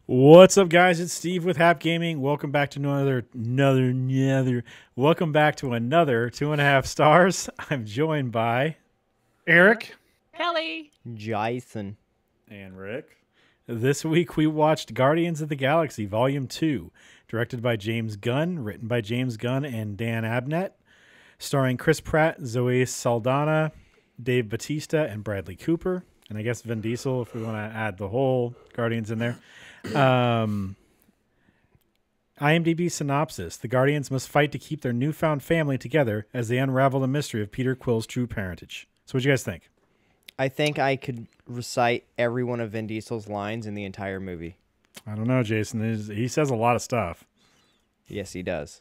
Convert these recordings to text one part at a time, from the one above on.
What's up, guys? It's Steve with Hap Gaming. Welcome back to Welcome back to another 2.5 stars. I'm joined by Erik, Kelly, Jason, and Rick. This week we watched Guardians of the Galaxy Volume 2, directed by James Gunn, written by James Gunn and Dan Abnett, starring Chris Pratt, Zoe Saldana, Dave Bautista, and Bradley Cooper. And I guess Vin Diesel, if we want to add the whole Guardians in there. IMDb synopsis. The Guardians must fight to keep their newfound family together as they unravel the mystery of Peter Quill's true parentage. So what do you guys think? I think I could recite every one of Vin Diesel's lines in the entire movie. I don't know, Jason. He says a lot of stuff. Yes, he does.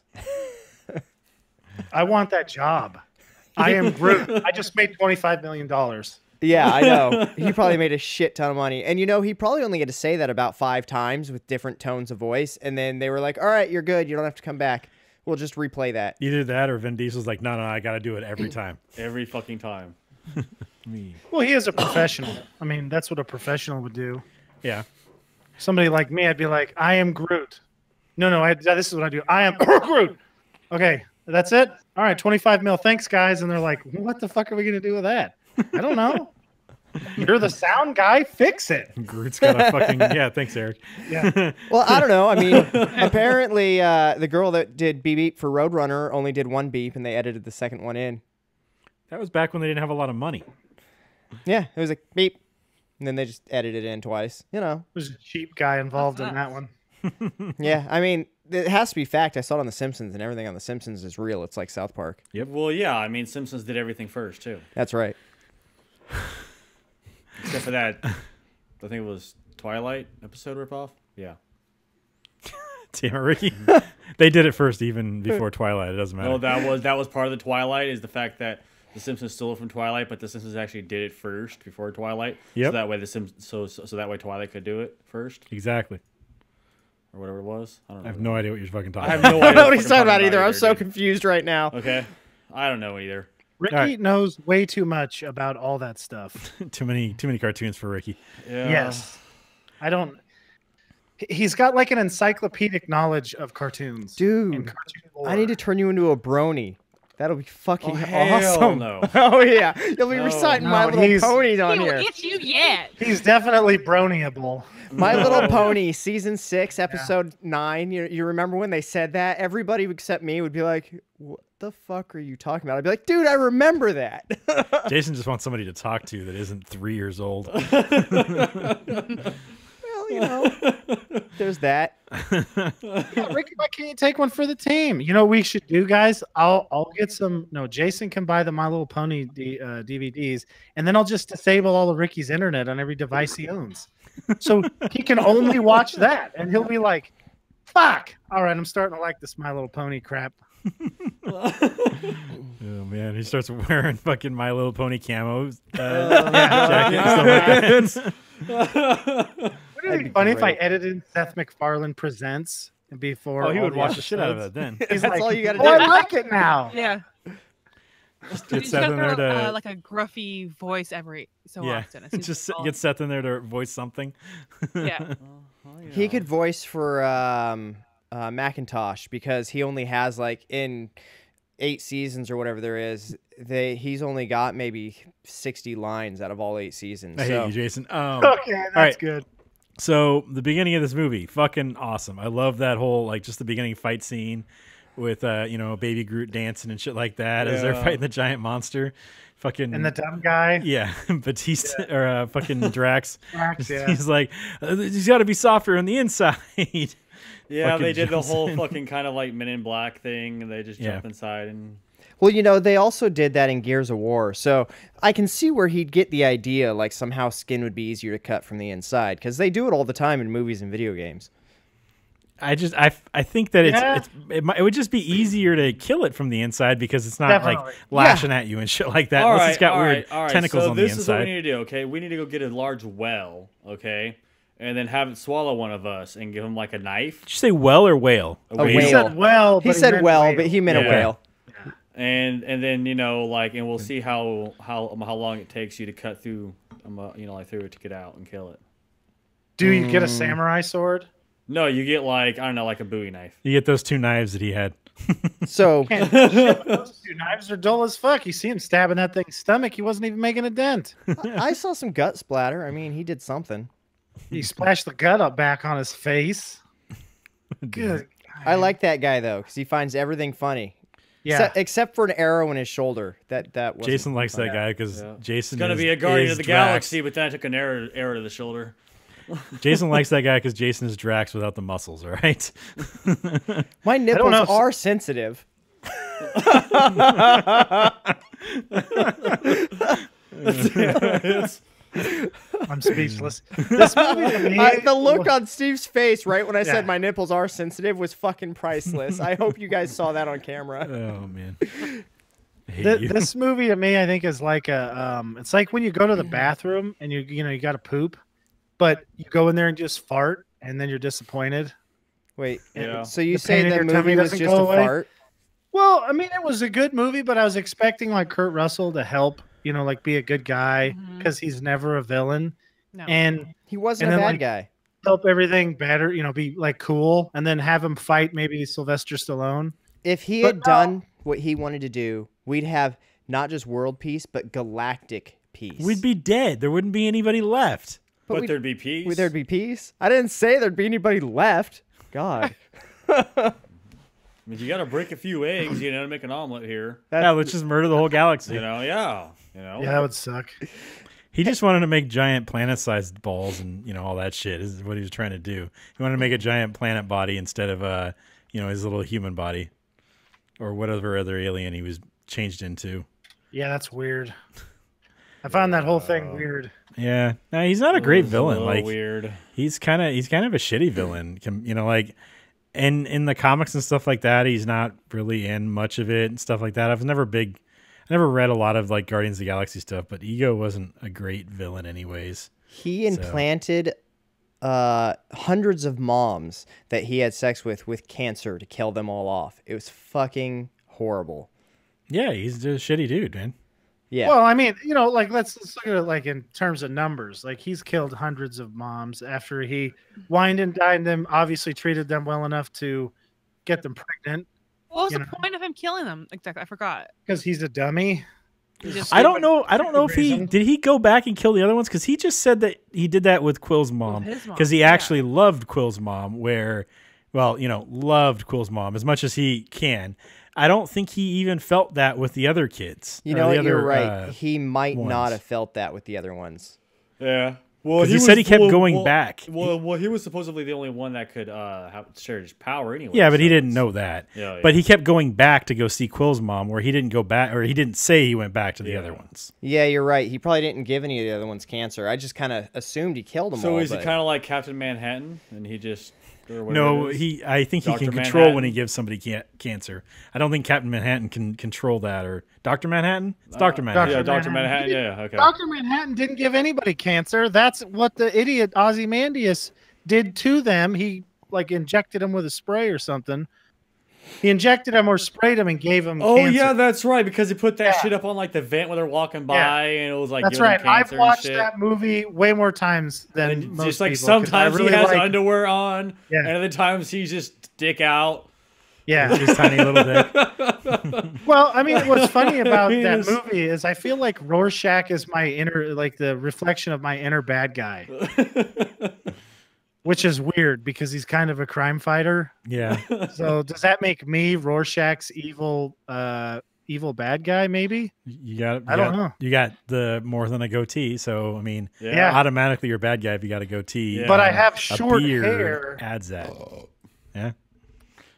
I want that job. I am Groot. I just made $25 million. Yeah, I know. He probably made a shit ton of money. And, you know, he probably only had to say that about 5 times with different tones of voice. And then they were like, all right, you're good. You don't have to come back. We'll just replay that. Either that or Vin Diesel's like, no, I got to do it every time. Every fucking time. Well, he is a professional. I mean, that's what a professional would do. Yeah. Somebody like me, I'd be like, I am Groot. No, this is what I do. I am Groot. Okay, that's it? All right, 25 mil. Thanks, guys. And they're like, what the fuck are we going to do with that? I don't know. You're the sound guy. Fix it. Groot's got a fucking... Yeah, thanks, Eric. Yeah. Well, I don't know. I mean, apparently the girl that did Beep Beep for Roadrunner only did 1 beep, and they edited the second one in. That was back when they didn't have a lot of money. Yeah, it was like beep. And then they just edited it in twice. You know. There's a cheap guy involved in that one. Yeah, I mean, it has to be fact. I saw it on The Simpsons, and everything on The Simpsons is real. It's like South Park. Yep. Well, yeah, I mean, Simpsons did everything first, too. That's right. Except for that, I think it was Twilight episode ripoff. Yeah. Damn it, Ricky. They did it first even before Twilight. It doesn't matter. No, that was part of the Twilight, is the fact that The Simpsons stole it from Twilight, but The Simpsons actually did it first before Twilight. Yep. So that way so that way Twilight could do it first, Exactly. or whatever it was. I don't know. I have no idea what you're fucking talking I have about. no I don't idea know what he's talking about fucking either. I'm so dude. confused right now. Okay. I don't know either. Ricky All right. knows way too much about all that stuff. Too many cartoons for Ricky. Yeah. Yes. I don't. He's got like an encyclopedic knowledge of cartoons. Dude, and cartoon lore. I need to turn you into a brony. That'll be fucking hell awesome. no. Oh, yeah. You'll be No. reciting No, My Little he's- Ponies on he here. will get you yet. He's definitely bronyable. My Little Pony, Season 6, Episode 9. You remember when they said that? Everybody except me would be like, what the fuck are you talking about? I'd be like, dude, I remember that. Jason just wants somebody to talk to that isn't 3 years old. Well, you know, there's that. Yeah, Ricky, why can't you take one for the team? You know what we should do, guys? I'll get some. No, Jason can buy the My Little Pony DVDs, and then I'll just disable all of Ricky's internet on every device he owns, so he can only watch that, and he'll be like, "Fuck! All right, I'm starting to like this My Little Pony crap." Oh man, he starts wearing fucking My Little Pony camos jacket and stuff like that. Wouldn't it be funny if I edited Seth MacFarlane Presents before? Oh, he all would the watch the shit out of episodes? that then. He's That's like, all you gotta "Oh, do." I like it now. Yeah. Get You Seth in there gotta throw, to like a gruffy voice every so yeah, often. It's just all- get Seth in there to voice something. yeah. He could voice for Macintosh because he only has like in 8 seasons or whatever there is. He's only got maybe 60 lines out of all 8 seasons. I so. hate you, Jason. Okay, that's right. good. So the beginning of this movie, fucking awesome. I love that whole like just the beginning fight scene with Baby Groot dancing and shit like that as they're Yeah. fighting the giant monster. Fucking And the dumb guy. yeah, Batista or fucking Drax. Drax, yeah. He's like, he's got to be softer on the inside. Yeah, Fucking they did the jumps whole in. fucking kind of like Men in Black thing, and they just Yeah. jump inside and. Well, you know, they also did that in Gears of War, so I can see where he'd get the idea, like somehow skin would be easier to cut from the inside, because they do it all the time in movies and video games. I think that Yeah. it would just be easier to kill it from the inside because it's not Definitely. like lashing at you and shit like that. All Unless right, it's got all weird right, all right. tentacles so on the this is what we inside. need to do, okay? We need to go get a large well, okay? And then have it swallow one of us and give him like a knife. Did you say well or whale? A He whale. said well, but He said meant well, whale. but he meant a Yeah. whale. And then and we'll see how long it takes you to cut through like through it to get out and kill it. Do you get a samurai sword? No, you get like I don't know, like a Bowie knife. You get those 2 knives that he had. So Can't do shit, those 2 knives are dull as fuck. You see him stabbing that thing's stomach. He wasn't even making a dent. I saw some gut splatter. I mean, he did something. He splashed the gut up back on his face. Good. I like that guy though, because he finds everything funny. Yeah. Except for an arrow in his shoulder. That wasn't Jason likes funny. that guy because Yeah. Jason It's gonna is, be a Guardian is of the Drax. Galaxy, but then I took an arrow to the shoulder. Jason likes that guy because Jason is Drax without the muscles, all right? My nipples know. are sensitive. I'm speechless. This movie to me, The look on Steve's face right when I said my nipples are sensitive was fucking priceless. I hope you guys saw that on camera. Oh, man. I hate you. This movie to me, I think, is like it's like when you go to the bathroom and you got to poop, but you go in there and just fart, and then you're disappointed. Wait, Yeah. so you The say pain in that your movie tummy was doesn't just go a away? fart? Well, I mean, it was a good movie, but I was expecting like Kurt Russell to help, like be a good guy because he's never a villain, No. and He wasn't And a then, bad like, guy. help everything better, be like cool, and then have him fight maybe Sylvester Stallone. If he but had no. done what he wanted to do, we'd have not just world peace, but galactic peace. We'd be dead. There wouldn't be anybody left. But we'd- there'd be peace. There'd be peace. I didn't say there'd be anybody left. God. I mean, you got to break a few eggs, to make an omelet here. Yeah, let's just murder the whole galaxy. Yeah. Yeah, that would suck. He just wanted to make giant planet-sized balls and, all that shit is what he was trying to do. He wanted to make a giant planet body instead of, his little human body or whatever other alien he was changed into. Yeah, that's weird. I found that whole thing weird. Yeah. No, he's not a great villain. A little Like, weird. he's kind of a shitty villain. And in the comics and stuff like that, he's not really in much of it and stuff like that. I never read a lot of like Guardians of the Galaxy stuff, but Ego wasn't a great villain anyways. He implanted hundreds of moms that he had sex with cancer to kill them all off. It was fucking horrible. Yeah, he's a shitty dude, man. Yeah. Well, I mean, let's look at it like in terms of numbers. Like he's killed hundreds of moms after he wined and dined them, obviously treated them well enough to get them pregnant What was you the know. point of him killing them? Exactly. I forgot. because he's a dummy. He just- I don't know if reason. did he go back and kill the other ones because he just said that he did that with Quill's mom his mom, because he yeah. actually loved Quill's mom loved Quill's mom as much as he can. I don't think he even felt that with the other kids. You or know the what? You're other, right. He might not ones. have felt that with the other ones. Yeah. Well, 'Cause he said he kept going back. Well, he was supposedly the only one that could share his power anyway. Yeah, but he so didn't it's- know that. Yeah, But he kept going back to go see Quill's mom, where he didn't go back, or he didn't say he went back to the other ones. Yeah, you're right. He probably didn't give any of the other ones cancer. I just kind of assumed he killed them all. So is he but- kind of like Captain Manhattan, and he just or whatever No, it is? I think he Dr. can control when Manhattan? he gives somebody cancer. I don't think Captain Manhattan can control that, or Dr. Manhattan. It's Dr. Manhattan. Yeah, Dr. Manhattan. Manhattan. Yeah, okay. Dr. Manhattan didn't give anybody cancer. That's what the idiot Ozymandias did to them. He injected them with a spray or something. He injected them or sprayed them and gave them Oh cancer. yeah, that's right. Because he put that Yeah. shit up on the vent when they're walking by, Yeah. and it was like That's giving right. them I've cancer watched and shit. that movie way more times than And most just like people, 'cause I sometimes really he has like- underwear on, Yeah. and other times he's just dick out. Yeah. His tiny little dick. Well, I mean, what's funny about that Yes. movie is I feel like Rorschach is my inner, the reflection of my inner bad guy, which is weird because he's kind of a crime fighter. Yeah. So does that make me Rorschach's evil bad guy? Maybe. You got. I don't know. You got the more than a goatee, so I mean, Yeah. automatically you're a bad guy if you got a goatee. Yeah. But I have A short beard hair. adds that. Yeah.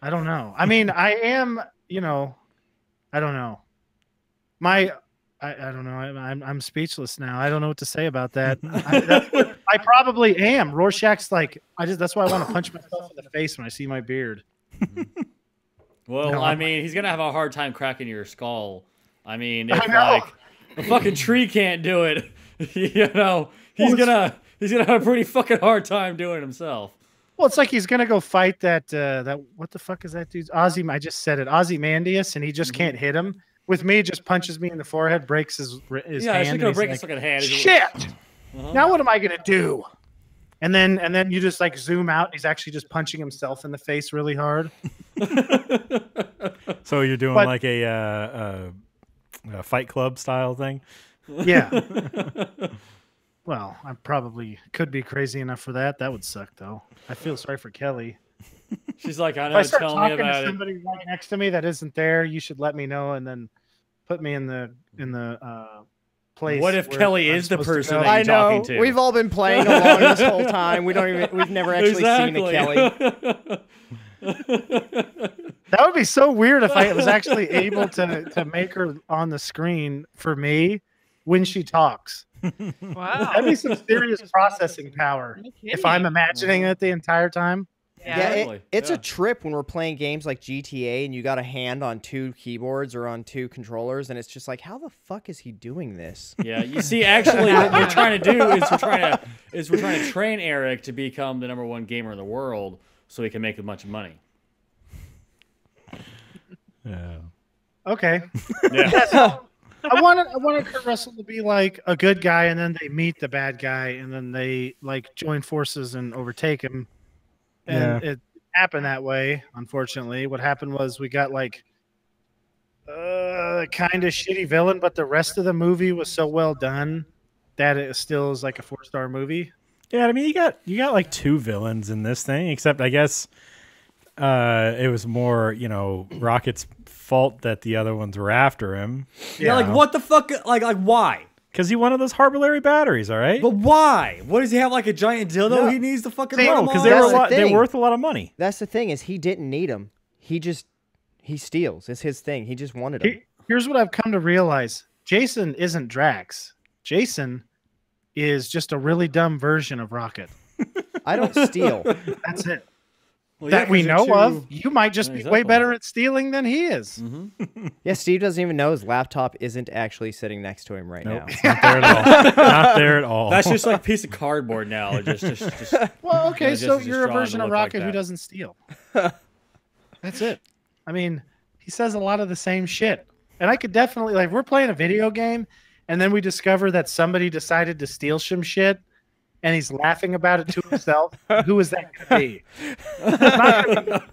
I don't know. I mean, I am. I don't know. I don't know. I'm speechless now. I don't know what to say about that. I probably am. Rorschach's that's why I want to punch myself in the face when I see my beard. Well, No, I I'm- mean, he's gonna have a hard time cracking your skull. I mean, if I know. a fucking tree can't do it, he's gonna have a pretty fucking hard time doing it himself. Well, it's like he's gonna go fight that what the fuck is that dude's I just said it, Ozymandias, and he just can't hit him. With me, just punches me in the forehead, breaks his Yeah, hand. he's gonna and break he's his fucking hand. Shit! Now what am I gonna do? And then you just like zoom out. He's actually just punching himself in the face really hard. So you're doing But- like a Fight Club style thing. Yeah. Well, I probably could be crazy enough for that. That would suck, though. I feel sorry for Kelly. She's like, I If know, I start tell me talking to about it. somebody right next to me that isn't there, you should let me know and then put me in the place. What if where Kelly I'm is the supposed to person go. that I you know. talking to? We've all been playing along this whole time. We've never actually seen a Kelly. That would be so weird if I was actually able to make her on the screen for me when she talks. Wow. That'd be some serious processing power No if kidding. I'm imagining it the entire time. Yeah. Yeah, it's Yeah. a trip when we're playing games like GTA and you got a hand on 2 keyboards or on 2 controllers, and it's just like, how the fuck is he doing this? Yeah, you see, actually, what we're trying to do is we're trying to train Erik to become the #1 gamer in the world, so he can make a bunch of money. Yeah. Okay. Yeah. I wanted Kurt Russell to be like a good guy, and then they meet the bad guy, and then they like join forces and overtake him. And it happened that way. Unfortunately, what happened was we got like kind of shitty villain, but the rest of the movie was so well done that it still is like a 4-star movie. Yeah, I mean, you got like 2 villains in this thing, except I guess it was more, Rocket's fault that the other ones were after him. Yeah, like what the fuck? Like why? Because he wanted those Harbor batteries, all right? But why? What does he have, like a giant dildo? No. He needs to fucking See, run them Because all? they were That's the they're thing. worth a lot of money. That's the thing, is he didn't need them. He steals. It's his thing. He just wanted them. Here's what I've come to realize: Jason isn't Drax. Jason is just a really dumb version of Rocket. I don't steal. That's it. Well, yeah, That we 'cause you're know too- of. You might just Yeah, be way exactly. better at stealing than he is. Yeah, Steve doesn't even know his laptop isn't actually sitting next to him right Nope, now. it's not there at all. Not there at all. That's just like a piece of cardboard now. Just Well, okay, Yeah, so just you're a drawn to version of look like Rocket who that. doesn't steal. That's it. I mean, he says a lot of the same shit. And I could definitely, like, we're playing a video game, and then we discover that somebody decided to steal some shit, and he's laughing about it to himself. Who is that going to be? It's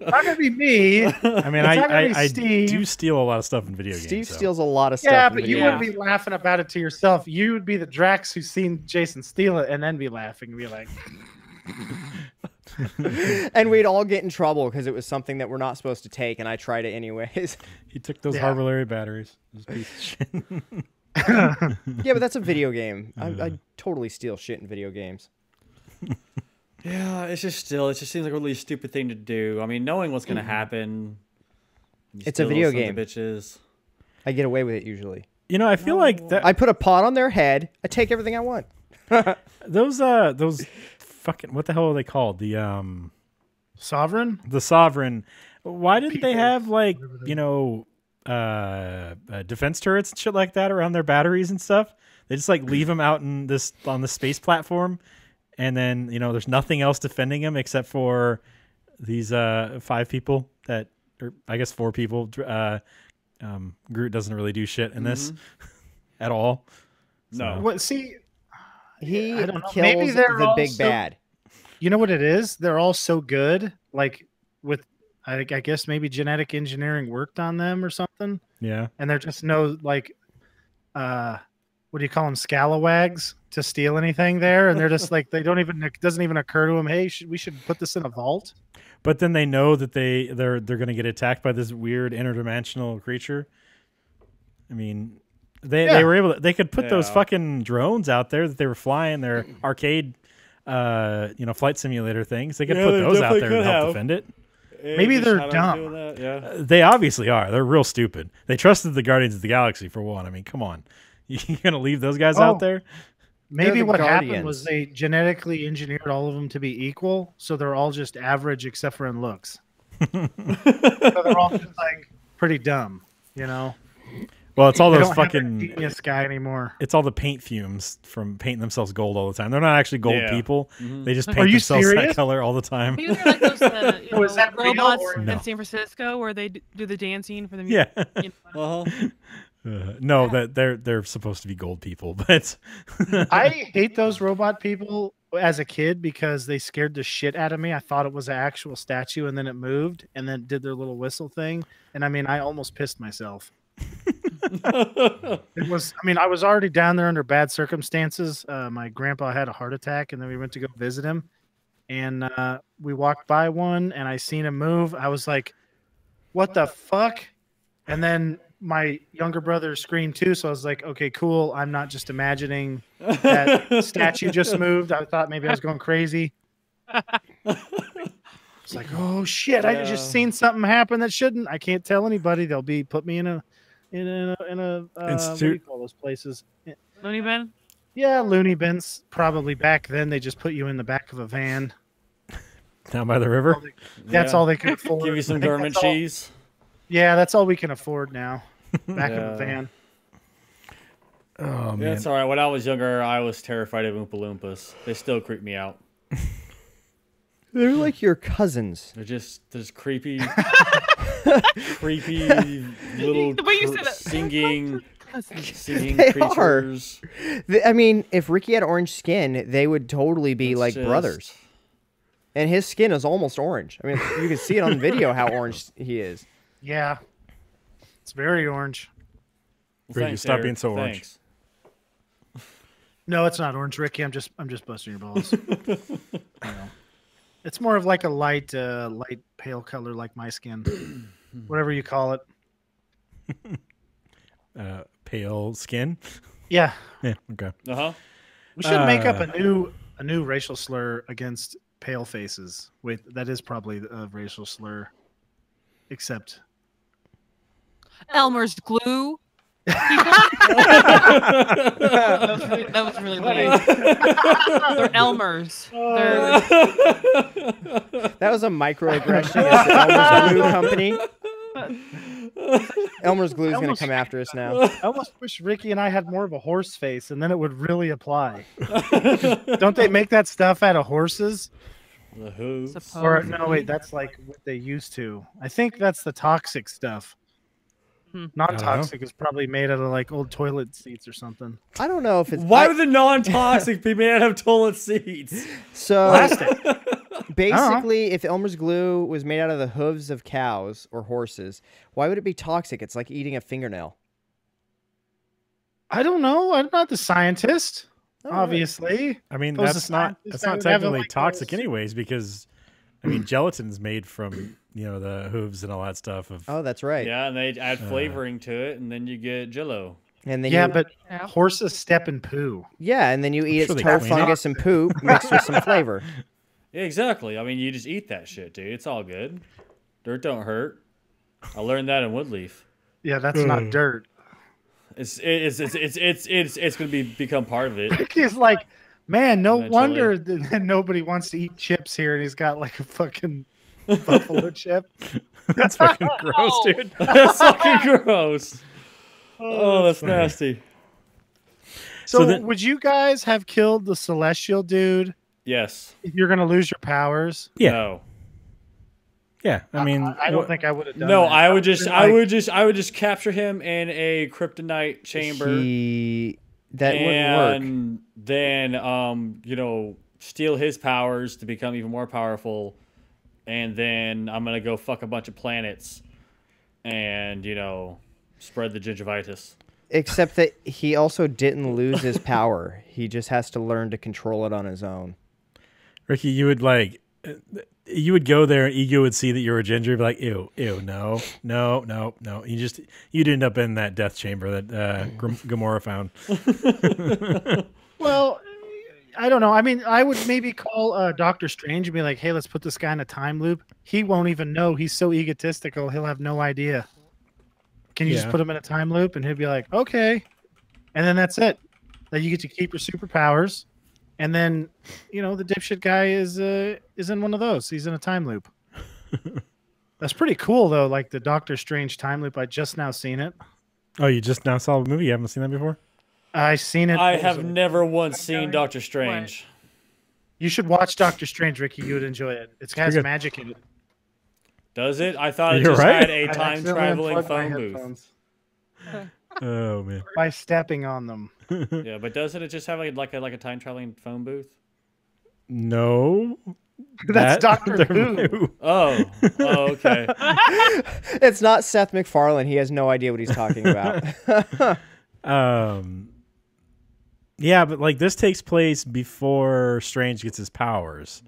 not going to be me. I mean, It's not gonna be I Steve. do steal a lot of stuff in video Steve games. so. steals a lot of stuff. Yeah, in but video you games. wouldn't be laughing about it to yourself. You would be the Drax who's seen Jason steal it and then be laughing and be like, And we'd all get in trouble because it was something that we're not supposed to take, and I tried it anyways. He took those Yeah. Harbor batteries. Those piece of shit. Yeah, but that's a video game. I totally steal shit in video games. yeah. It just seems like a really stupid thing to do. I mean, knowing what's gonna happen. you It's a steal video those sons of game. Bitches. I get away with it usually. I feel like that I put a pot on their head. I take everything I want. those fucking, what the hell are they called? The Sovereign? Sovereign. Why didn't they People, have like, whatever defense turrets and shit like that around their batteries and stuff? They just like leave them out on the space platform, and then there's nothing else defending them except for these 5 people or I guess 4 people. Groot doesn't really do shit in this at all. No. What? See, He I don't know. kills Maybe they're the big also- bad. you know what it is? They're all so good. Like with, I guess maybe genetic engineering worked on them or something, Yeah. and they're just no like, what do you call them, scalawags to steal anything there, and they're just like they don't even. It doesn't even occur to them. Hey, we should put this in a vault. But then they know that they're going to get attacked by this weird interdimensional creature. I mean, they were able to, they could put those Yeah. fucking drones out there that they were flying, their arcade flight simulator things. They could Yeah, put they those out definitely there and could help have. defend it. Maybe Just they're had 'em dumb. doing that, Yeah. They obviously are. They're real stupid. They trusted the Guardians of the Galaxy for one. I mean, come on. You're going to leave those guys out there? Maybe the what happened Guardians. was they genetically engineered all of them to be equal, so they're all just average except for in looks. So they're all just like pretty dumb, Well, it's all They those don't have that fucking genius guy anymore. it's all the paint fumes from painting themselves gold all the time. They're not actually gold Yeah. people. Mhm. They just Are paint you themselves that serious? color all the time. Maybe they're like those Oh, is that real robots or- in No. San Francisco where they do the dancing for the Yeah. music. Uh-huh. No, that they're supposed to be gold people, but I hate those robot people as a kid because they scared the shit out of me. I thought it was an actual statue, and then it moved, and then did their little whistle thing. And I mean, I almost pissed myself. It was. I mean, I was already down there under bad circumstances. My grandpa had a heart attack, and then we went to go visit him, and we walked by one, and I seen him move. I was like, "What the fuck?" And then my younger brother screamed too, so I was like, okay, cool. I'm not just imagining that statue just moved. I thought maybe I was going crazy. It's like, oh shit, I just seen something happen that shouldn't. I can't tell anybody. They'll put me in a what do you call those places? Looney bin? Yeah, loony bins. Probably back then they just put you in the back of a van. Down by the river. That's all they could afford. Give you some government cheese. Yeah, that's all we can afford now. Back of a van. Oh man, That's all right. When I was younger, I was terrified of Oompa Loompas. They still creep me out. They're like your cousins. They're just creepy, creepy little The way you said it. singing They creatures. I mean, if Ricky had orange skin, they would totally be It's like just- brothers. And his skin is almost orange. I mean, you can see it on video how orange he is. Yeah. It's very orange. Ricky, Thanks, stop Eric. being so orange. Thanks. No, it's not orange, Ricky. I'm just busting your balls. You know. It's more of like a light pale color, like my skin, whatever you call it. Pale skin. Yeah, Yeah. Okay. Uh-huh. we should make up a new racial slur against pale faces. Wait, that is probably a racial slur, except Elmer's glue. that was really lame. They're Elmer's. They're That was a microaggression against the Elmer's Glue Company. Elmer's Glue is going to come after us now. I almost wish Ricky and I had more of a horse face, and then it would really apply. Don't they make that stuff out of horses? The hooves. Or no, wait, that's like what they used to. I think that's the toxic stuff. Non-toxic is probably made out of like old toilet seats or something. I don't know if it's... Why would the non-toxic be made out of toilet seats? So Plastic. basically, if Elmer's Glue was made out of the hooves of cows or horses, why would it be toxic? It's like eating a fingernail. I don't know. I'm not the scientist. All right. Obviously. I mean, If I was that's a not scientist, that's I not would have it technically like toxic those. anyways, because I mean, gelatin's made from the hooves and all that stuff. Oh, that's right. Yeah, and they add flavoring to it, and then you get Jell-O. And then Yeah, you, but Yeah. horses step in poo. yeah, and then you eat sure its they toe clean it. fungus and poop mixed with some flavor. Yeah, exactly. I mean, you just eat that shit, dude. It's all good. Dirt don't hurt. I learned that in Woodleaf. Yeah, that's not dirt. It's going to become part of it. He's like, man, no Eventually. wonder that nobody wants to eat chips here, and he's got like a fucking buffalo chip. That's fucking gross, dude. That's fucking gross. Oh, that's nasty. So, then- would you guys have killed the celestial dude Yes. if you're gonna lose your powers? Yeah, No. yeah. I mean, I don't think I would have done No, that. I would just, been I like- would just capture him in a kryptonite chamber, That wouldn't work. and then, steal his powers to become even more powerful, and then I'm gonna go fuck a bunch of planets, and spread the gingivitis. Except that he also didn't lose his power. He just has to learn to control it on his own. Ricky, you would go there and Ego would see that you're a ginger, be like, ew, no. You'd end up in that death chamber that Gamora found. Well, I don't know. I mean, I would maybe call Doctor Strange and be like, "Hey, let's put this guy in a time loop." He won't even know. He's so egotistical. He'll have no idea. Can you just Yeah. put him in a time loop and he'll be like, "Okay," and then that's it. Then you get to keep your superpowers, and then the dipshit guy is in one of those. He's in a time loop. That's pretty cool though. Like the Doctor Strange time loop. I just now seen it. Oh, you just now saw a movie? You haven't seen that before? I seen it. I have never once seen Doctor Strange. You should watch Doctor Strange, Ricky. You would enjoy it. It has good. magic in it. Does it? I thought it You're just right. had a I time accidentally traveling unplugged my phone booth. headphones Oh man. by stepping on them. Yeah, but doesn't it just have like a time traveling phone booth? No. That's Doctor Who. Who. Oh, okay. It's not Seth MacFarlane. He has no idea what he's talking about. Yeah, but like this takes place before Strange gets his powers.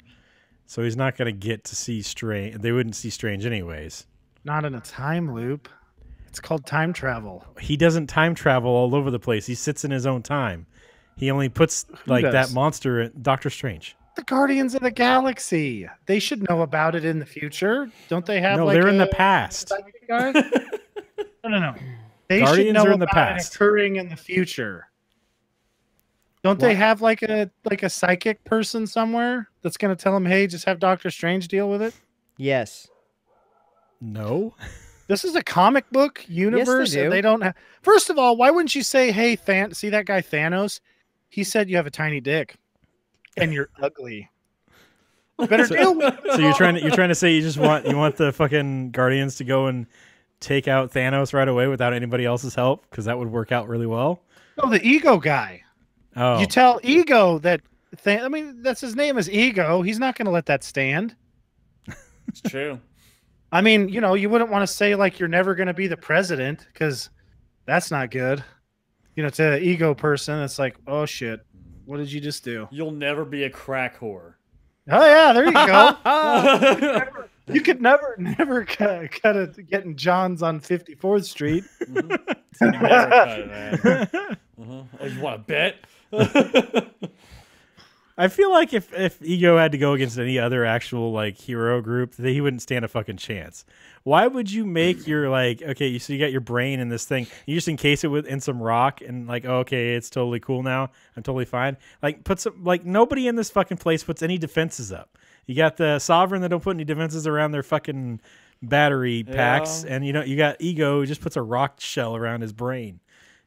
So he's not going to get to see Strange. They wouldn't see Strange anyways. Not in a time loop. It's called time travel. He doesn't time travel all over the place. He sits in his own time. He only puts like does? that monster in Doctor Strange. The Guardians of the Galaxy. They should know about it in the future. Don't they have No, like they're in the a past. psychic guy? No. They Guardians should know are in the about past. it occurring in the future. Don't they have like a psychic person somewhere that's going to tell them, "Hey, just have Doctor Strange deal with it"? Yes. No. This is a comic book universe, do. and they don't have. First of all, why wouldn't you say, "Hey, see that guy Thanos? He said you have a tiny dick, and you're ugly. Better deal with it." So you're trying to say you want the fucking Guardians to go and take out Thanos right away without anybody else's help, because that would work out really well. No, the ego guy. Oh, You tell Ego that. That's his name is Ego. He's not going to let that stand. It's true. I mean, you wouldn't want to say like you're never going to be the president because that's not good. To an ego person, it's like, oh shit, what did you just do? You'll never be a crack whore. Oh yeah, there you go. You could never cut it getting John's on 54th Street. Never cut it, man. Oh, you want to bet? I feel like if Ego had to go against any other actual like hero group, he wouldn't stand a fucking chance. Why would you make your okay? So you got your brain in this thing, you just encase it in some rock, and like, oh, okay, it's totally cool now. I'm totally fine. Like, nobody in this fucking place puts any defenses up. You got the Sovereign that don't put any defenses around their fucking battery packs, and you got Ego who just puts a rock shell around his brain.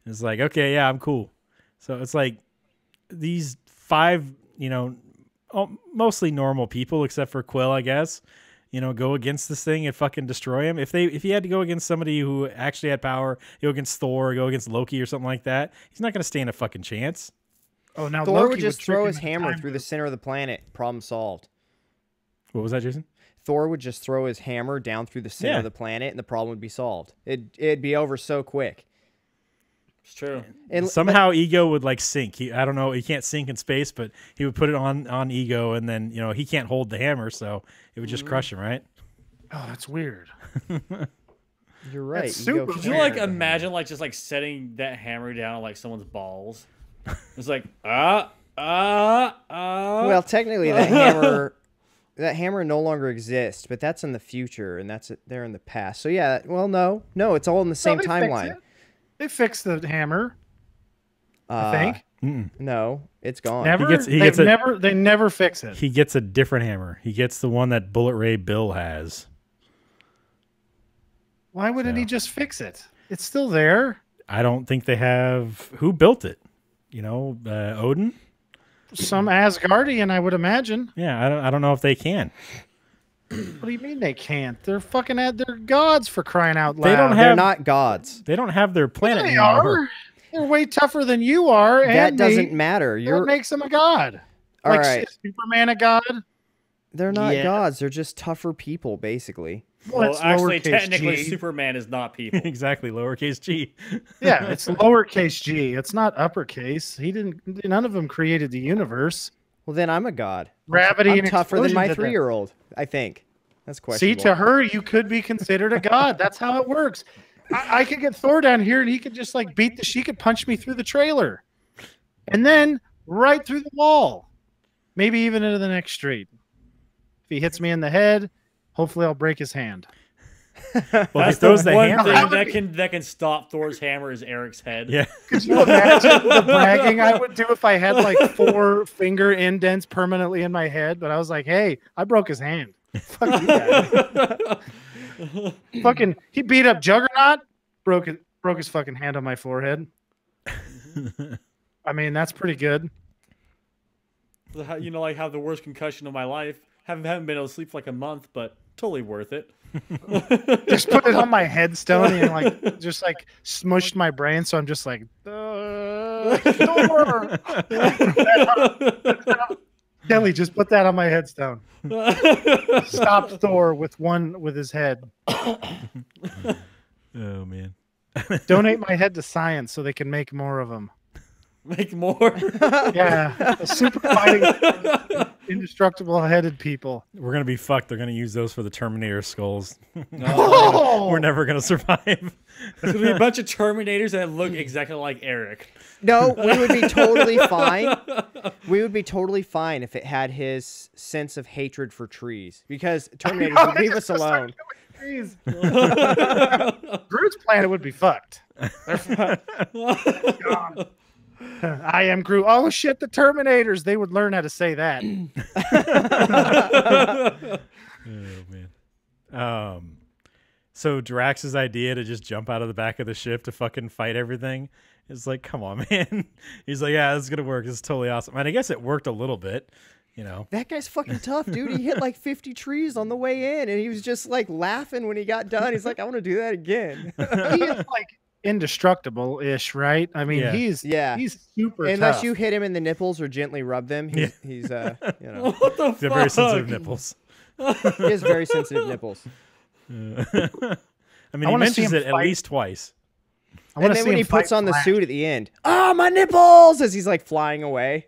And it's like, okay, yeah, I'm cool. So it's like these 5, mostly normal people except for Quill, I guess, go against this thing and fucking destroy him. If he had to go against somebody who actually had power, go against Thor, go against Loki or something like that, he's not going to stand a fucking chance. Oh, now Thor Loki would just throw trick his him in hammer time through the center of the planet. Problem solved. What was that, Jason? Thor would just throw his hammer down through the center of the planet, and the problem would be solved. It'd be over so quick. It's true. And Somehow Ego would like sink. I don't know. He can't sink in space, but he would put it on Ego, and then he can't hold the hammer, so it would just crush him, right? Oh, that's weird. You're right. That's Ego super Could can't- you imagine just setting that hammer down on someone's balls? It's like Well, technically, that hammer no longer exists, but that's in the future, and they're in the past. So yeah, well, no, it's all in the same they fixed timeline. it. They fixed the hammer. I think. No, it's gone. Never. He gets They never fix it. He gets a different hammer. He gets the one that Bullet Ray Bill has. Why wouldn't he just fix it? It's still there. I don't think they have. Who built it? Odin. Some Asgardian, I would imagine. Yeah, I don't know if they can. What do you mean they can't? They're fucking they're gods for crying out loud. They don't They're have. not gods. They don't have their planet They anymore. are. They're way tougher than you are. That and doesn't matter. That makes them a god. All Like, right. is Superman a god? They're not Yeah. gods. They're just tougher people, basically. well, it's actually, lowercase technically, g. Superman is not people. Exactly, lowercase g. Yeah, it's lowercase g. It's not uppercase. None of them created the universe. Well, then I'm a god. Gravity I'm and tougher than explosion my did that. 3-year-old. I think that's See, questionable. to her, you could be considered a god. That's how it works. I could get Thor down here, and he could just she could punch me through the trailer, and then right through the wall, maybe even into the next street. If he hits me in the head, hopefully I'll break his hand. Well, That's he throws the the one hammer. thing that can stop Thor's hammer is Eric's head. Yeah. Could you imagine the bragging I would do if I had 4 finger indents permanently in my head? But I was like, hey, I broke his hand. Fuck you guys. Fucking, he beat up Juggernaut, broke his fucking hand on my forehead. I mean, that's pretty good. Have the worst concussion of my life. Haven't been able to sleep for a month, but totally worth it. Just put it on my headstone and just smushed my brain, so I'm just like, Thor! Kelly, just put that on my headstone. Stop Thor with his head. Oh man. Donate my head to science so they can make more of them. Make more. Yeah, a super fighting, indestructible headed people. We're gonna be fucked. They're gonna use those for the Terminator skulls. Oh! We're never gonna survive. There's gonna be a bunch of Terminators that look exactly like Erik. No, we would be totally fine. We would be totally fine if it had his sense of hatred for trees, because Terminators would leave us alone. Groot's planet would be fucked. Gone. I am Groot. Oh shit, the Terminators. They would learn how to say that. Oh man. So Drax's idea to just jump out of the back of the ship to fucking fight everything is like, come on, man. He's like, yeah, this is gonna work. This is totally awesome. And I guess it worked a little bit, you know. That guy's fucking tough, dude. He hit like 50 trees on the way in, and he was just like laughing when he got done. He's like, I want to do that again. He is like indestructible-ish, right? I mean, he's super Unless tough. you hit him in the nipples or gently rub them, he's you know, What the They're fuck? very sensitive nipples. he has very sensitive nipples. I mean, I he wanna see mentions him it at fight. least twice. I wanna And then see when him he puts fight on the Flash. suit at the end, oh, my nipples, as he's like flying away.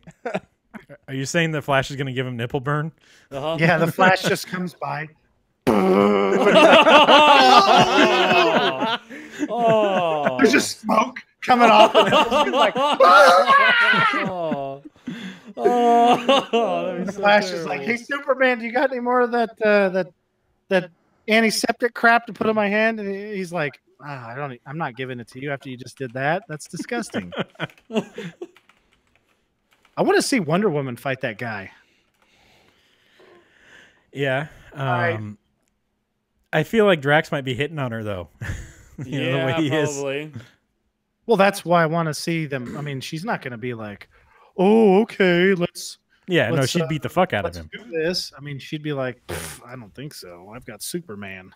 Are you saying that Flash is gonna give him nipple burn? Uh-huh. Yeah, the Flash just comes by. Oh. There's just smoke coming off. And he's like, Oh. Oh. the Flash is like, "Hey, Superman, do you got any more of that antiseptic crap to put in my hand?" And he's like, I'm not giving it to you after you just did that. That's disgusting. I want to see Wonder Woman fight that guy. Yeah. Right. I feel like Drax might be hitting on her though. You know, the way he is. probably. Well, that's why I want to see them. I mean, she's not going to be like, "Oh, okay, let's Yeah, no, Let's, she'd beat the fuck out of let's him. do this." I mean, she'd be like, "I don't think so. I've got Superman."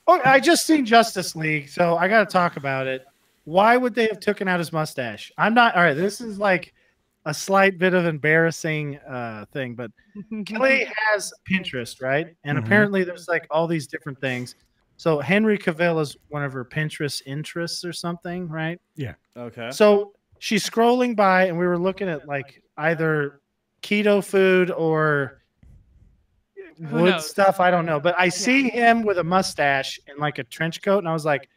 Oh, I just seen Justice League, so I got to talk about it. Why would they have taken out his mustache? I'm not all right. This is like a slight bit of embarrassing thing, but Kelly has Pinterest, right? And apparently there's like all these different things. So Henry Cavill is one of her Pinterest interests or something, right? Okay. So she's scrolling by, and we were looking at like either keto food or wood knows? stuff. I don't know, but I see him with a mustache and like a trench coat, and I was like,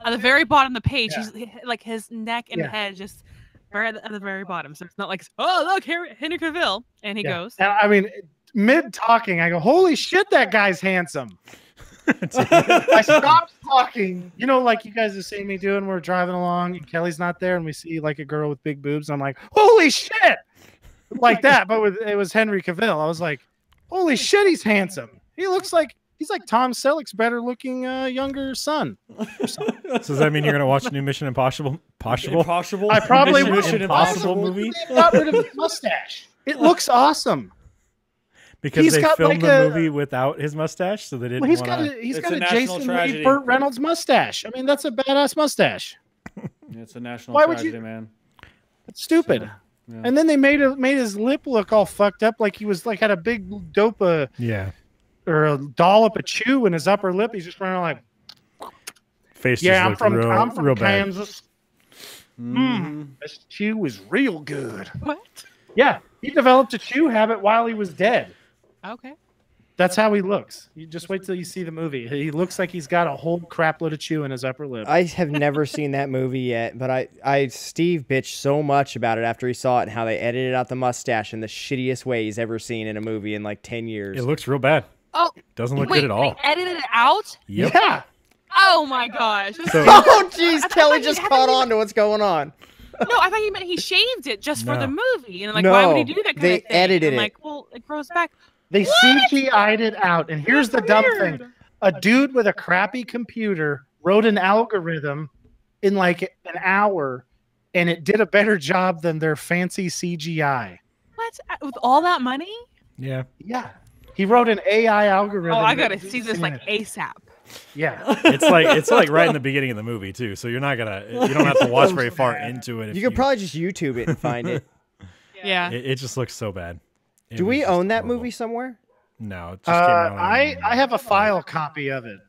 At the very bottom of the page, Yeah. he's like his neck and Yeah. head just right at the very bottom. So it's not like, oh look, Henry Cavill, and he yeah. goes. And I mean, mid talking, I go, "Holy shit, that guy's handsome." I stopped talking. You know, like you guys have seen me doing. We're driving along, and Kelly's not there, and we see like a girl with big boobs. I'm like, "Holy shit!" Like that, but it was Henry Cavill. I was like, "Holy shit, he's handsome. He looks like he's like Tom Selleck's better looking younger son." So does that mean you're gonna watch new Mission Impossible? Impossible? I probably Mission would. Impossible movie? They got rid of his mustache. It looks awesome. Because He's they got filmed like the a- movie without his mustache, so they didn't Well, he's want got to. he's It's got a a national Jason tragedy. Lee Burt Reynolds mustache. I mean, that's a badass mustache. It's a national Why would tragedy, you- man. It's stupid. Yeah. And then they made his lip look all fucked up, like he was like had a big dope Yeah, or a dollop of chew in his upper lip. He's just running like, face "Yeah, just I'm looked from real bad. Kansas. This chew is real good." What? Yeah, he developed a chew habit while he was dead. Okay. That's how he looks. You just wait till you see the movie. He looks like he's got a whole crap load of chew in his upper lip. I have never seen that movie yet, but Steve bitched so much about it after he saw it and how they edited out the mustache in the shittiest way he's ever seen in a movie in like 10 years. It looks real bad. Oh, Doesn't look wait, good at all. they edited it out? Yep. Yeah. Oh my gosh. So Oh, jeez, I Kelly thought just you caught haven't on to what's going on. No, I thought you meant he shaved it just for No. the movie. And like, why would he do that kind they of thing? edited I'm it. like, well, it grows back. They CGI'd it out. And here's the That's dumb weird. thing. A dude with a crappy computer wrote an algorithm in like an hour, and it did a better job than their fancy CGI. What? With all that money? yeah, Yeah. He wrote an AI algorithm. Oh, I that gotta did see this in like it. ASAP. Yeah. it's like right in the beginning of the movie too. So you don't have to watch very far into it. If You could probably just YouTube it and find it. Yeah. It just looks so bad. Do we own that movie somewhere? No, it just came out. I have a file copy of it.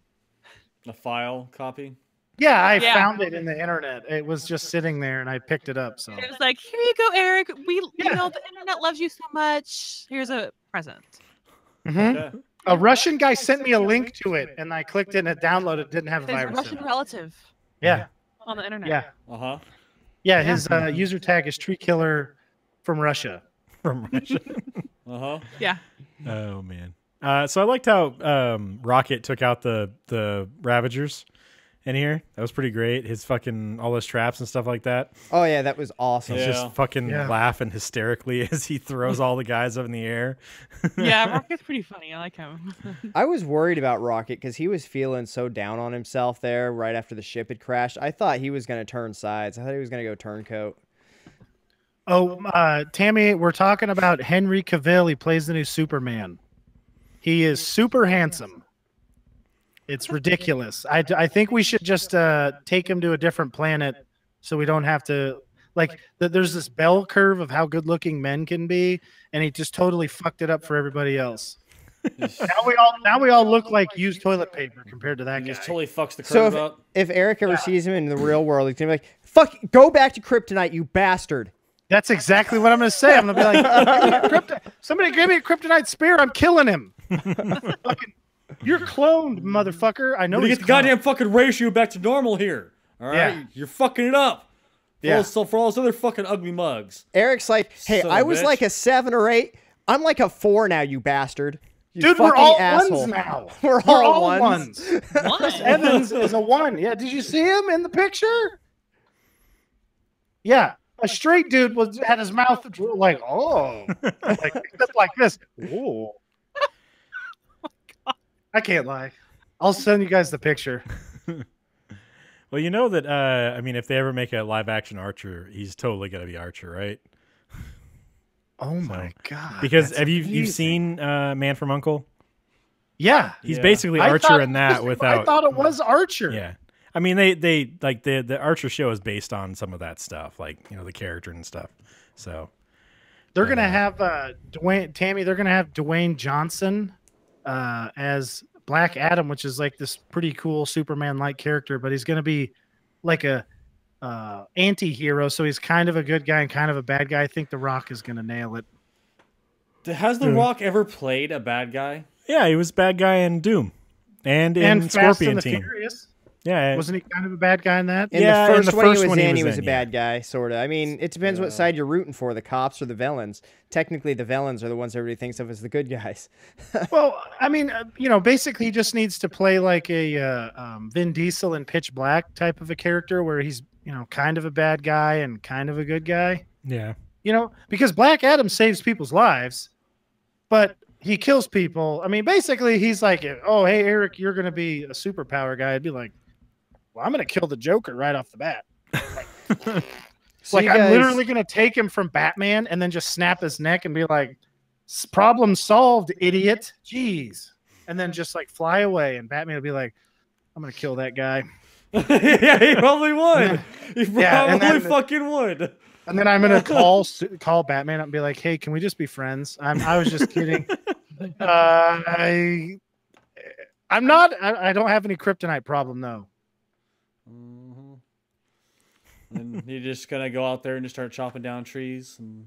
A file copy. Yeah, I Yeah. found it in the internet. It was just sitting there, and I picked it up. So It was like, here you go, Eric. You know, the internet loves you so much. Here's a present. Mhm. Okay. A Russian guy sent me a link to it, and I clicked it, and it downloaded. Didn't have a His virus. Russian In it. relative Yeah, on the internet. yeah, Uh-huh. yeah. His user tag is Tree Killer from Russia. from Russia. Uh-huh. Yeah. Oh man. So I liked how Rocket took out the Ravagers in here. That was pretty great. His fucking all his traps and stuff like that. Oh yeah, that was awesome. He's Yeah. just fucking Yeah. laughing hysterically as he throws all the guys up in the air. Yeah, Rocket's pretty funny. I like him. I was worried about Rocket because he was feeling so down on himself there right after the ship had crashed. I thought he was going to turn sides. I thought he was going to go turncoat. Oh, Tammy, we're talking about Henry Cavill. He plays the new Superman. He is super handsome. It's ridiculous. I think we should just take him to a different planet so we don't have to there's this bell curve of how good looking men can be, and he just totally fucked it up for everybody else. Now we all look like used toilet paper compared to that He guy. just totally fucks the So curve up. if Eric ever sees him in the real world, he's going to be like, fuck, go back to Kryptonite, you bastard. That's exactly what I'm going to say. I'm going to be like, somebody give me a kryptonite spear. I'm killing him. Fucking, you're cloned, motherfucker. I know We're gonna he's get the cloned. goddamn fucking ratio back to normal here. All right? Yeah. You're fucking it up. Yeah. So for all those other fucking ugly mugs. Eric's like, hey, Son of I a was bitch. like a 7 or 8. I'm like a 4 now, you bastard. You Dude, we're fucking all asshole. ones now. We're all ones. Chris Evans is a 1. Yeah, did you see him in the picture? Yeah, a straight dude had his mouth like, oh, like this. Ooh. I can't lie. I'll send you guys the picture. Well, you know that I mean, if they ever make a live action Archer, he's totally gonna be Archer, right? Oh my god! Because that's have you've amazing. seen Man from Uncle? Yeah, He's Yeah. basically I Archer thought in it that was- without. I thought it was Archer. Yeah. I mean, they like the Archer show is based on some of that stuff, like, you know, the character and stuff. So They're gonna have Tammy. They're gonna have Dwayne Johnson as Black Adam, which is like this pretty cool Superman-like character, but he's gonna be like a anti-hero, so he's kind of a good guy and kind of a bad guy. I think The Rock is gonna nail it. Has The Rock ever played a bad guy? yeah, he was bad guy in Doom and in And Fast Scorpion and the Team. Furious. Yeah, Wasn't he kind of a bad guy in that? In Yeah, the in first the one first he was one he in, he was was a in, bad guy, sort of. I mean, it depends what side you're rooting for, the cops or the villains. Technically, the villains are the ones everybody thinks of as the good guys. Well, I mean, basically, he just needs to play like a Vin Diesel in Pitch Black type of a character, where he's kind of a bad guy and kind of a good guy. yeah. Because Black Adam saves people's lives, but he kills people. I mean, basically, he's like, oh, hey, Eric, you're going to be a superpower guy. I'd be like, well, I'm going to kill the Joker right off the bat. So Like, you I'm guys- literally going to take him from Batman and then just snap his neck and be like, problem solved, idiot. Jeez. And then just like fly away. And Batman will be like, I'm going to kill that guy. Yeah, he probably would. He probably Yeah, and then- fucking would. And then I'm gonna call Batman up and be like, "Hey, can we just be friends? I was just kidding. I'm not. I don't have any kryptonite problem though. Mhm. And you're just gonna go out there and just start chopping down trees, and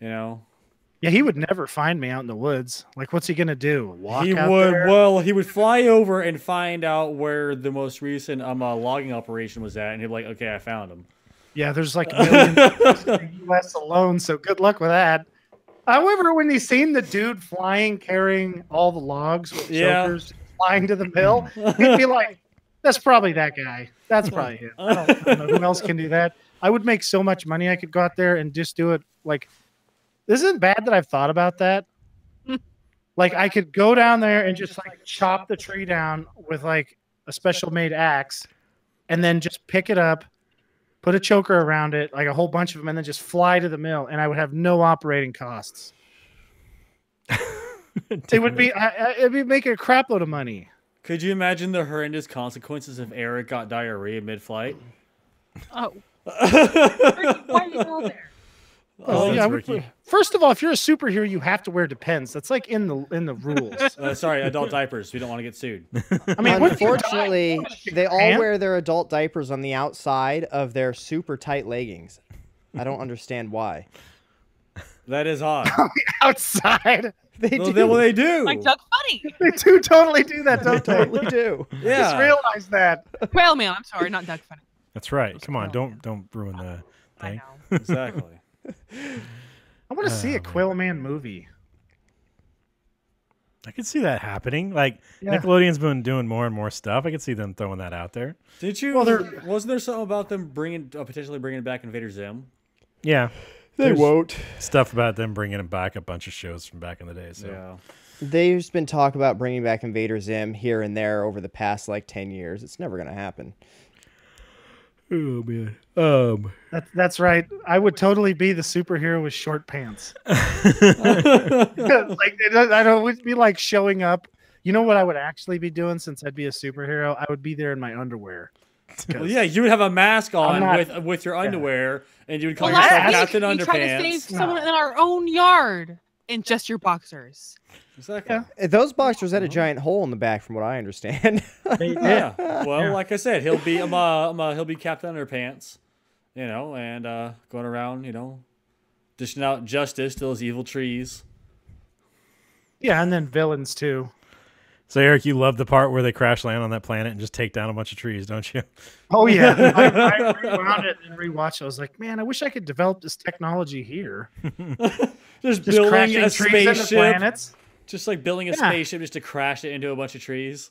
Yeah, he would never find me out in the woods. Like, what's he gonna do? Walk he out would. there? Well, he would fly over and find out where the most recent logging operation was at, and he'd be like, "Okay, I found him." Yeah, there's like millions in the U.S. alone. So good luck with that. However, when he's seen the dude flying, carrying all the logs with Yeah. chokers, flying to the mill, he'd be like, "That's probably that guy. That's probably him. I don't know who else can do that." I would make so much money. I could go out there and just do it. Like, this isn't bad that I've thought about that. Like, I could go down there and just like chop the tree down with like a special made axe, and then just pick it up, put a choker around it, like a whole bunch of them, and then just fly to the mill, and I would have no operating costs. It would be, it'd be making a crap load of money. Could you imagine the horrendous consequences if Eric got diarrhea mid-flight? Oh. Why are you going there? Oh that's yeah. Ricky. First of all, if you're a superhero, you have to wear Depends. That's like in the rules. Sorry, adult diapers. We don't want to get sued. I mean, what if you die? Unfortunately, they all Pants? wear their adult diapers on the outside of their super tight leggings. I don't understand why. That is odd. outside. They Well, do. they do. Like Doug Funny. They do totally do that, don't they? Totally do. Just Yeah. realize that. Quail Man. I'm sorry, not Doug Funny. That's right. Come on, don't ruin the I thing. know. Exactly. I want to see a man. Quill Man movie. I could see that happening. Like Yeah. Nickelodeon's been doing more and more stuff. I could see them throwing that out there. Did you? Well, wasn't there something about them potentially bringing back Invader Zim? Yeah, They There's won't. stuff about them bringing back a bunch of shows from back in the day. So Yeah. There's been talk about bringing back Invader Zim here and there over the past like 10 years. It's never going to happen. oh man, That's right. I would totally be the superhero with short pants. Like I don't would be like showing up. You know what I would actually be doing since I'd be a superhero? I would be there in my underwear. Well, yeah, you would have a mask on not- with your underwear, and you would call Well, yourself last Captain week we tried to save Underpants. someone in our own yard in just your boxers. Exactly. Yeah. Those boxers had a giant hole in the back, from what I understand. Yeah. Well, Yeah. like I said, he'll be he'll be Captain Underpants, and going around, dishing out justice to those evil trees. Yeah, and then villains too. So Eric, you love the part where they crash land on that planet and just take down a bunch of trees, don't you? Oh yeah, I rewound it and rewatched. I was like, man, I wish I could develop this technology here. Just Just building crashing a trees into spaceship, planets. just like building a Yeah. spaceship just to crash it into a bunch of trees.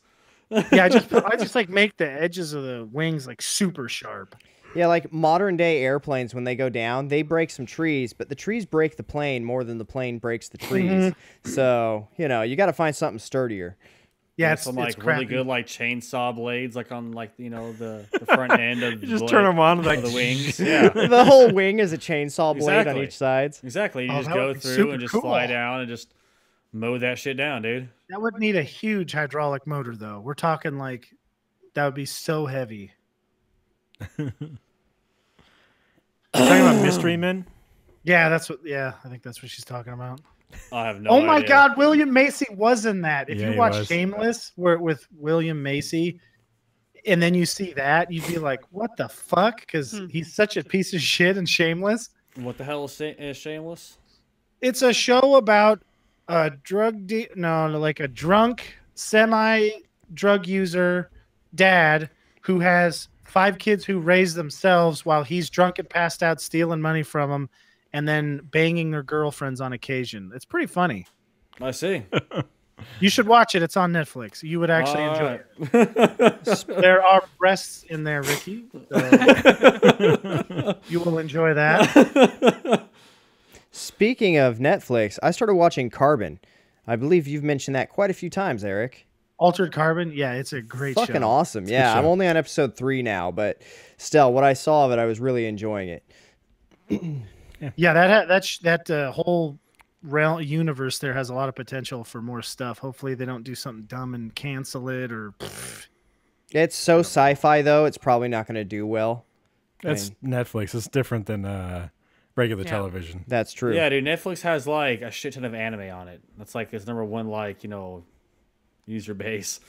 Yeah, I just like make the edges of the wings like super sharp. Yeah, like modern day airplanes, when they go down, they break some trees, but the trees break the plane more than the plane breaks the trees. So, you got to find something sturdier. Yeah, Some it's really crappy. good like chainsaw blades, like on the front end of You just the turn them on, like of the wings. Yeah. The whole wing is a chainsaw blade on Exactly. each side. Exactly. You Oh, just that go would be through super and just cool. fly down and just mow that shit down, dude. That would need a huge hydraulic motor, though. We're talking like that would be so heavy. Talking about Mystery Men. Yeah, that's what. Yeah, I think that's what she's talking about. I have no Oh my idea. God, William Macy was in that. If Yeah, you he watch was. Shameless, where with William Macy, and then you see that, you'd be like, "What the fuck?" Because he's such a piece of shit in Shameless. What the hell is Shameless? It's a show about a like a drunk semi-drug user dad who has 5 kids who raise themselves while he's drunk and passed out, stealing money from them, and then banging their girlfriends on occasion. It's pretty funny. I see. You should watch it. It's on Netflix. You would actually enjoy it. it. There are breasts in there, Ricky. So you will enjoy that. Speaking of Netflix, I started watching Carbon. I believe you've mentioned that quite a few times, Eric. Altered Carbon. Yeah, it's a great Fucking show. awesome. a good Yeah, I'm show. only on episode 3 now, but still, what I saw of it, I was really enjoying it. Yeah, that whole realm universe there has a lot of potential for more stuff. Hopefully, they don't do something dumb and cancel it or. It's so sci-fi, though, it's probably not going to do well. That's Netflix. It's different than regular Yeah. television. That's true. Yeah, dude. Netflix has like a shit ton of anime on it. That's like its number one user base.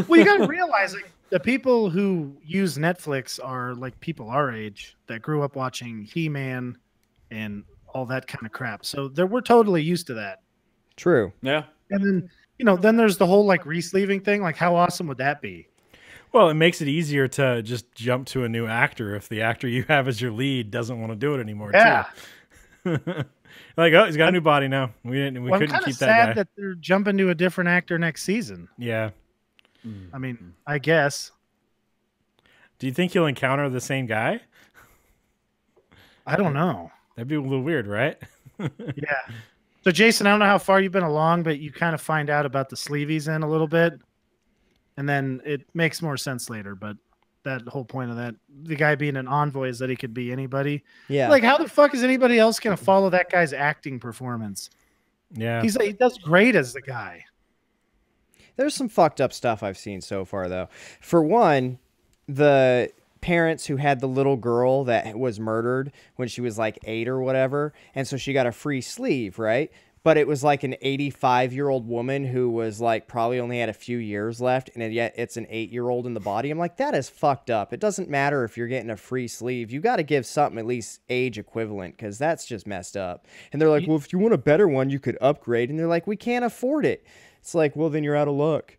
Well, you got to realize like the people who use Netflix are like people our age that grew up watching He-Man and all that kind of crap. So we're totally used to that. True. Yeah. And then then there's the whole like re-sleeving thing. Like, how awesome would that be? Well, it makes it easier to just jump to a new actor if the actor you have as your lead doesn't want to do it anymore. Yeah. Too. Like, oh, he's got a new body now. We Well, I'm couldn't kind of keep sad that guy. that they're jumping to a different actor next season. Yeah. I mean, I guess. Do you think he'll encounter the same guy? I don't know. That'd be a little weird, right? Yeah. So, Jason, I don't know how far you've been along, but you kind of find out about the sleeveys in a little bit. And then it makes more sense later. But that whole point of that, the guy being an envoy is that he could be anybody. Yeah. Like, how the fuck is anybody else going to follow that guy's acting performance? Yeah. He does great as the guy. There's some fucked up stuff I've seen so far, though. For one, the parents who had the little girl that was murdered when she was like 8 or whatever, and so she got a free sleeve, right? But it was like an 85-year-old woman who was like probably only had a few years left, and yet it's an 8-year-old in the body. I'm like, that is fucked up. It doesn't matter if you're getting a free sleeve. You got to give something at least age equivalent, because that's just messed up. And they're like, well, if you want a better one, you could upgrade. And they're like, we can't afford it. It's like, well, then you're out of luck.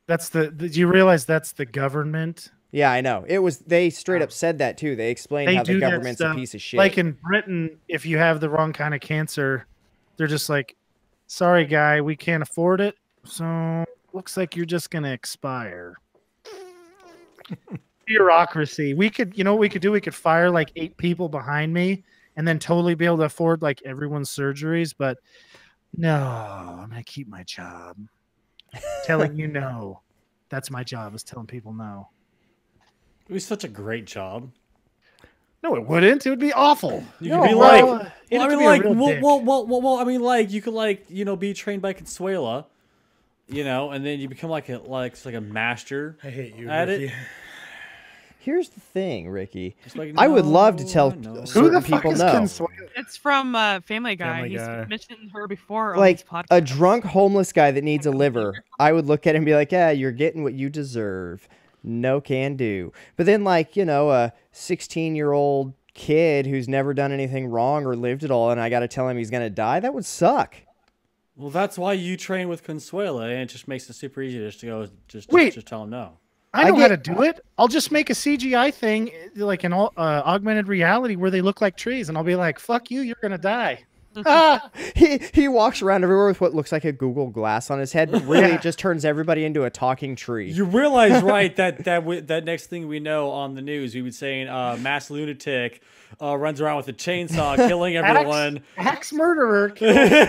That's do you realize that's the government? Yeah, I know. They straight up said that too. They explained how the government's a piece of shit. Like in Britain, if you have the wrong kind of cancer, they're just like, sorry, guy, we can't afford it. So looks like you're just going to expire. Bureaucracy. We could, you know what we could do? We could fire like 8 people behind me and then totally be able to afford like everyone's surgeries. But no, I'm going to keep my job. Telling you no. That's my job, is telling people no. It was such a great job. No, it wouldn't. It would be awful. You could be like, well, I mean, like, well, I mean, like, you could, like, you know, be trained by Consuela, you know, and then you become like a master. I hate you, at Ricky. it. Here's the thing, Ricky. Like, I would love to tell certain people no. Consuela? It's from Family Guy. Family He's Guy. mentioned her before. Like on a drunk homeless guy that needs a liver, I would look at him and be like, yeah, you're getting what you deserve. No can do. But then, like, you know, a 16-year-old kid who's never done anything wrong or lived it all, and I got to tell him he's going to die, that would suck. Well, that's why you train with Consuela, and it just makes it super easy just to go, just tell him no. I know how to do it. I'll just make a CGI thing, like an augmented reality where they look like trees, and I'll be like, fuck you, you're going to die. He walks around everywhere with what looks like a Google Glass on his head, but really it just turns everybody into a talking tree. You realize, right, that next thing we know on the news, we would say mass lunatic runs around with a chainsaw killing everyone. Axe murderer says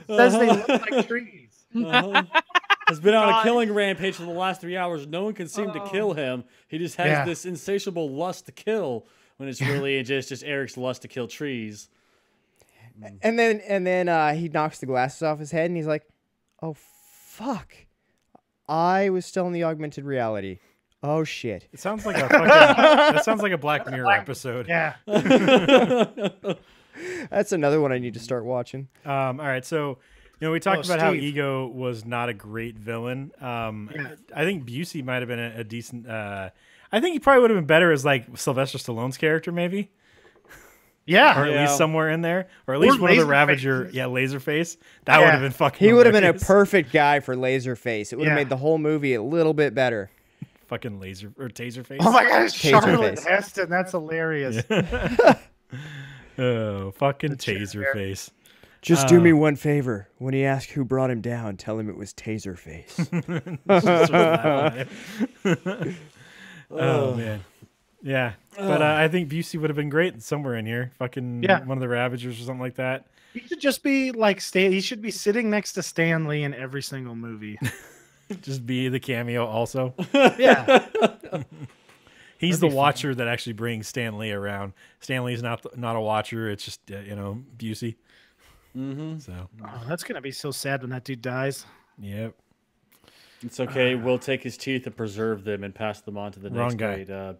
they look like trees. Has been on a killing rampage for the last 3 hours. No one can seem to kill him. He just has this insatiable lust to kill, when it's really just Eric's lust to kill trees. And then he knocks the glasses off his head, and he's like, "Oh fuck, I was still in the augmented reality. Oh shit." It sounds like that sounds like a Black Mirror episode. Yeah. That's another one I need to start watching. All right, so you know we talked about how Steve. Ego was not a great villain. I think Busey might have been a decent. I think he probably would have been better as like Sylvester Stallone's character, maybe. Yeah. Or at least somewhere in there. Or at least one of the Ravager. Yeah, Laserface. That would have been fucking He would have been a hilarious. perfect guy for Laserface. It would have made the whole movie a little bit better. Fucking laser or Taserface. Oh my gosh, Charlotte Taserface. Heston. That's hilarious. Oh, fucking Taserface. Just do me one favor. When he asks who brought him down, tell him it was Taserface. Oh man. Yeah, but I think Busey would have been great somewhere in here. Fucking one of the Ravagers or something like that. He should just be like he should be sitting next to Stan Lee in every single movie. Just be the cameo also. Yeah. He's the watcher that actually brings Stan Lee around. Stan Lee's not a watcher. It's just Busey. Mm-hmm. So that's gonna be so sad when that dude dies. Yep. It's okay. We'll take his teeth and preserve them and pass them on to the next great actor.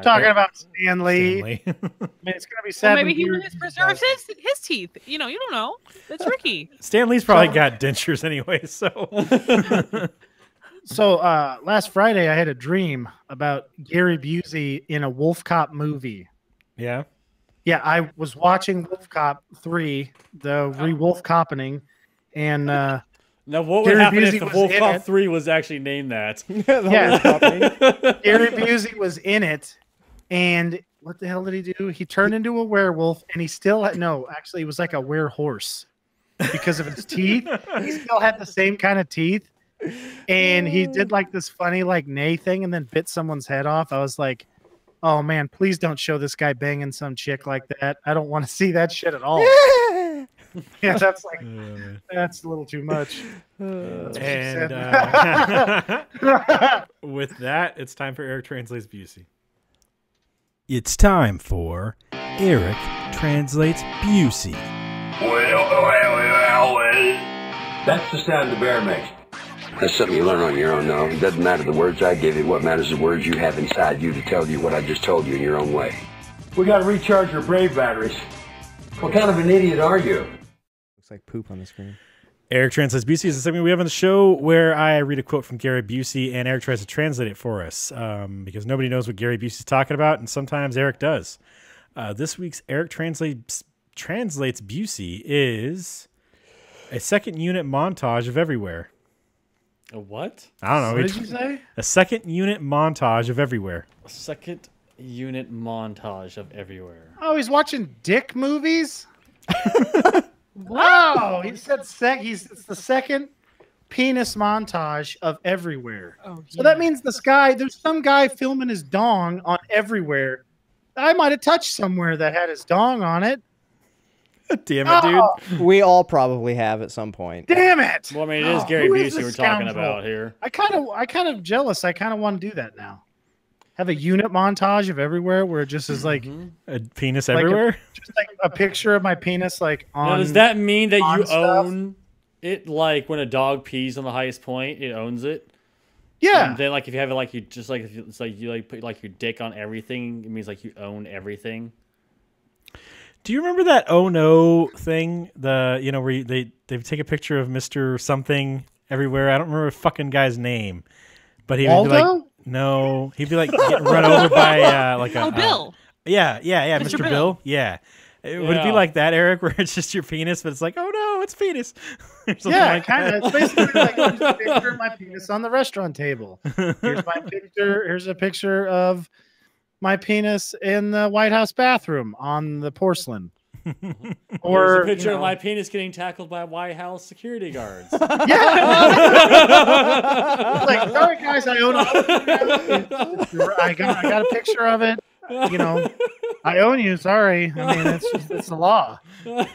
Talking about Stan Lee. Stanley. I mean, it's gonna be sad. Well, maybe he preserves his teeth. You don't know. That's Ricky. Stan Lee's probably got dentures anyway. So. So last Friday, I had a dream about Gary Busey in a Wolf Cop movie. Yeah. Yeah, I was watching Wolf Cop 3, the re-Wolf Coppening, and now what would Gary happen Busey if the was Wolf in Cop it. 3 was actually named that? Gary Busey was in it, and what the hell did he do? He turned into a werewolf, and he still had actually, it was like a werehorse because of his teeth. He still had the same kind of teeth, and he did like this funny like neigh thing, and then bit someone's head off. I was like, oh man, please don't show this guy banging some chick like that. I don't want to see that shit at all. Yeah, that's like that's a little too much. And with that, it's time for Eric Translates Busey. It's time for Eric Translates Busey. Well. That's the sound the bear makes. That's something you learn on your own, though. It doesn't matter the words I give you. What matters is the words you have inside you to tell you what I just told you in your own way. We gotta recharge your brave batteries. What kind of an idiot are you? Looks like poop on the screen. Eric Translates Busey is a segment we have on the show where I read a quote from Gary Busey and Eric tries to translate it for us because nobody knows what Gary Busey's talking about, and sometimes Eric does. This week's Eric Translates Busey is a second unit montage of Everywhere. A what? I don't know. What did you say? A second unit montage of Everywhere. A second unit montage of Everywhere. Oh, he's watching dick movies? Wow, he said it's the second penis montage of Everywhere. Oh, So that means there's some guy filming his dong on Everywhere. I might have touched somewhere that had his dong on it. Damn it, dude. We all probably have at some point. Damn it! Well, I mean, it is Gary who is Busey this we're talking scoundrel? about here. I kind of jealous. I kind of want to do that now. Have a unit montage of Everywhere where it just is like A penis like everywhere? just like a picture of my penis like on. Now, does that mean that on you stuff? own it? Like when a dog pees on the highest point, it owns it. Yeah. And then, like, if you have it, like, you just like, if it's like you like put like your dick on everything, it means like you own everything. Do you remember that oh no thing? Where they take a picture of Mr. Something everywhere. I don't remember the fucking guy's name, but he would be like, Waldo? no, he'd be like getting run over by like a Bill. Yeah, Mr. Mr. Bill. Bill. Yeah. Would it be like that, Eric, where it's just your penis, but it's like, oh no, it's penis. Or something Yeah, like kind that. of. It's basically like here's a picture of my penis on the restaurant table. Here's my picture. Here's a picture of my penis in the White House bathroom on the porcelain. Or There's a picture you of know, my penis getting tackled by White House security guards. like, sorry guys, I own I got a picture of it. You know, I own you. Sorry, I mean it's the law. Good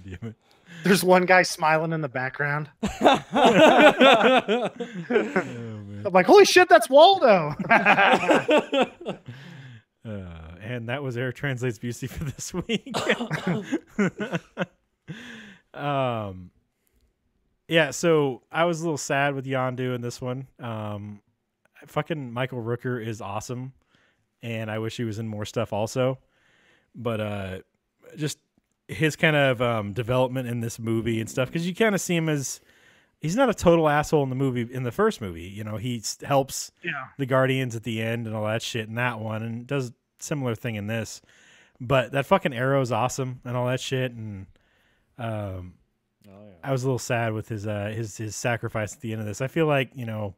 damn it. There's one guy smiling in the background. Oh, man. I'm like, holy shit, that's Waldo. And that was Eric Translates Busey for this week. Yeah, so I was a little sad with Yondu in this one. Fucking Michael Rooker is awesome, and I wish he was in more stuff also. But just his kind of development in this movie and stuff, because you kind of see him as he's not a total asshole in the movie. In the first movie, you know, he helps the Guardians at the end and all that shit in that one, and does similar thing in this. But that fucking Arrow's awesome and all that shit, and I was a little sad with his sacrifice at the end of this. I feel like, you know,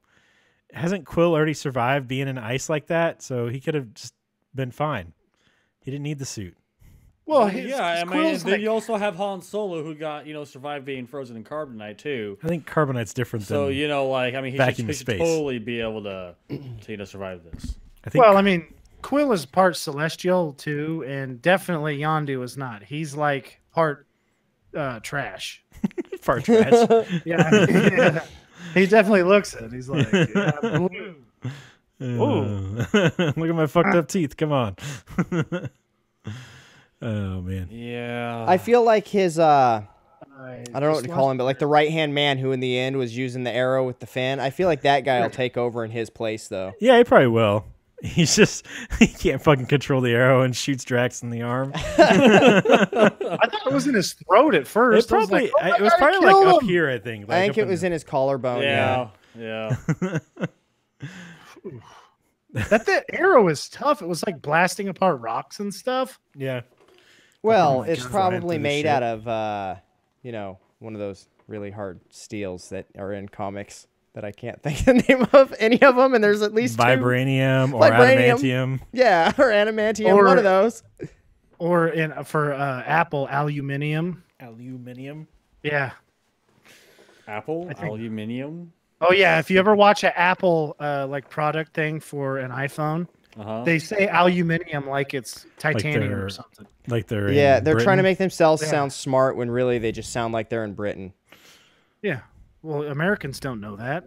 hasn't Quill already survived being in ice like that? So he could have just been fine. He didn't need the suit. Well, I mean, then you also have Han Solo, who got, you know, survived being frozen in carbonite too. I think carbonite's different So, than you know, like, I mean, he vacuum should space. totally be able to you know, survive this. I think well, I mean, Quill is part celestial too, and definitely Yondu is not. He's like part trash. fart trash. Yeah, he definitely looks it. He's like, blue. Look at my fucked up teeth. Come on. Oh man. Yeah. I feel like his I don't know what to call him, but like the right-hand man who in the end was using the arrow with the fan. I feel like that guy will take over in his place, though. Yeah, he probably will. He's just he can't fucking control the arrow and shoots Drax in the arm. I thought it was in his throat at first. It probably I it was gotta probably kill like up him. here, I think. Like I think up it was in his collarbone. Yeah. That arrow is tough. It was like blasting apart rocks and stuff. Yeah. Well, my it's God, probably flying through made this out of, you know, one of those really hard steels that are in comics that I can't think the name of any of them. And there's at least Vibranium two. or adamantium. Yeah, or adamantium, Or- one of those. Or for Apple, aluminium. Aluminium. Yeah. Apple, I think- aluminium. Oh yeah. If you ever watch an Apple like product thing for an iPhone, they say aluminium like it's titanium they're- or something. Like they're Yeah, in they're trying to Britain. make themselves Yeah. sound smart when really they just sound like they're in Britain. Yeah. Well, Americans don't know that.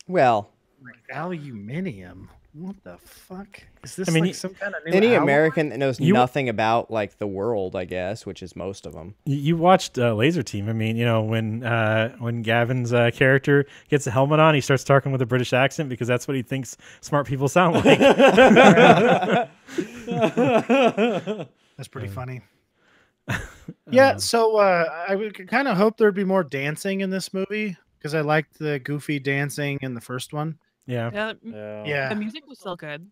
Well, Like aluminium. What the fuck? Is this I mean, like some kind of new Any album? American that knows You- nothing about like the world, I guess, which is most of them. You watched Laser Team. I mean, when Gavin's character gets a helmet on, he starts talking with a British accent because that's what he thinks smart people sound like. That's pretty funny. Yeah, so I would kind of hope there'd be more dancing in this movie because I liked the goofy dancing in the first one. Yeah. Yeah, Yeah. the music was still good.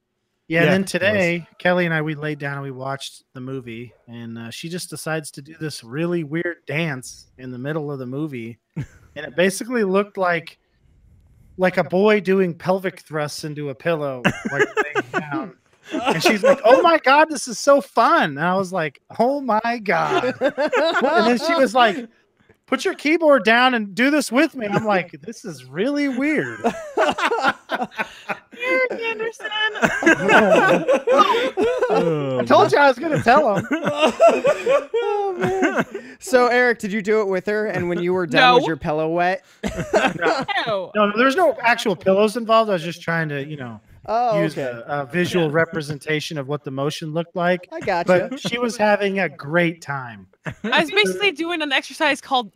Yeah, Yeah, and then it was. today, Kelly and I, we laid down and we watched the movie, and she just decides to do this really weird dance in the middle of the movie. And it basically looked like a boy doing pelvic thrusts into a pillow, like laying down. And she's like, "Oh my God, this is so fun." And I was like, "Oh my God." And then she was like, "Put your keyboard down and do this with me." I'm like, "This is really weird." Erik Anderson. I told you I was going to tell him. Oh, man. So, Eric, did you do it with her? And when you were done, was No. your pillow wet? No. No, there's no actual pillows involved. I was just trying to, Oh, use okay. a visual representation of what the motion looked like. I gotcha. But she was having a great time. I was basically doing an exercise called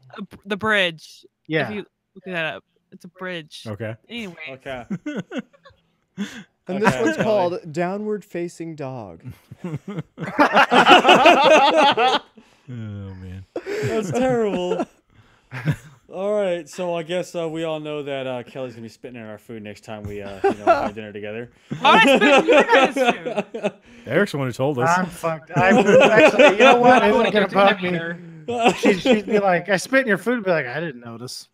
the bridge. Yeah. If you look that up, it's a bridge. Okay. Anyway, Okay. And this Okay, one's Kelly. called Downward Facing Dog. Oh man. That's terrible. All right, so I guess we all know that Kelly's gonna be spitting in our food next time we have dinner together. oh, I spit in your guys' food. Eric's the one who told us. I'm fucked. Actually, you know what? It wasn't going to bug me. Dinner. She'd be like, "I spit in your food." Be like, "I didn't notice."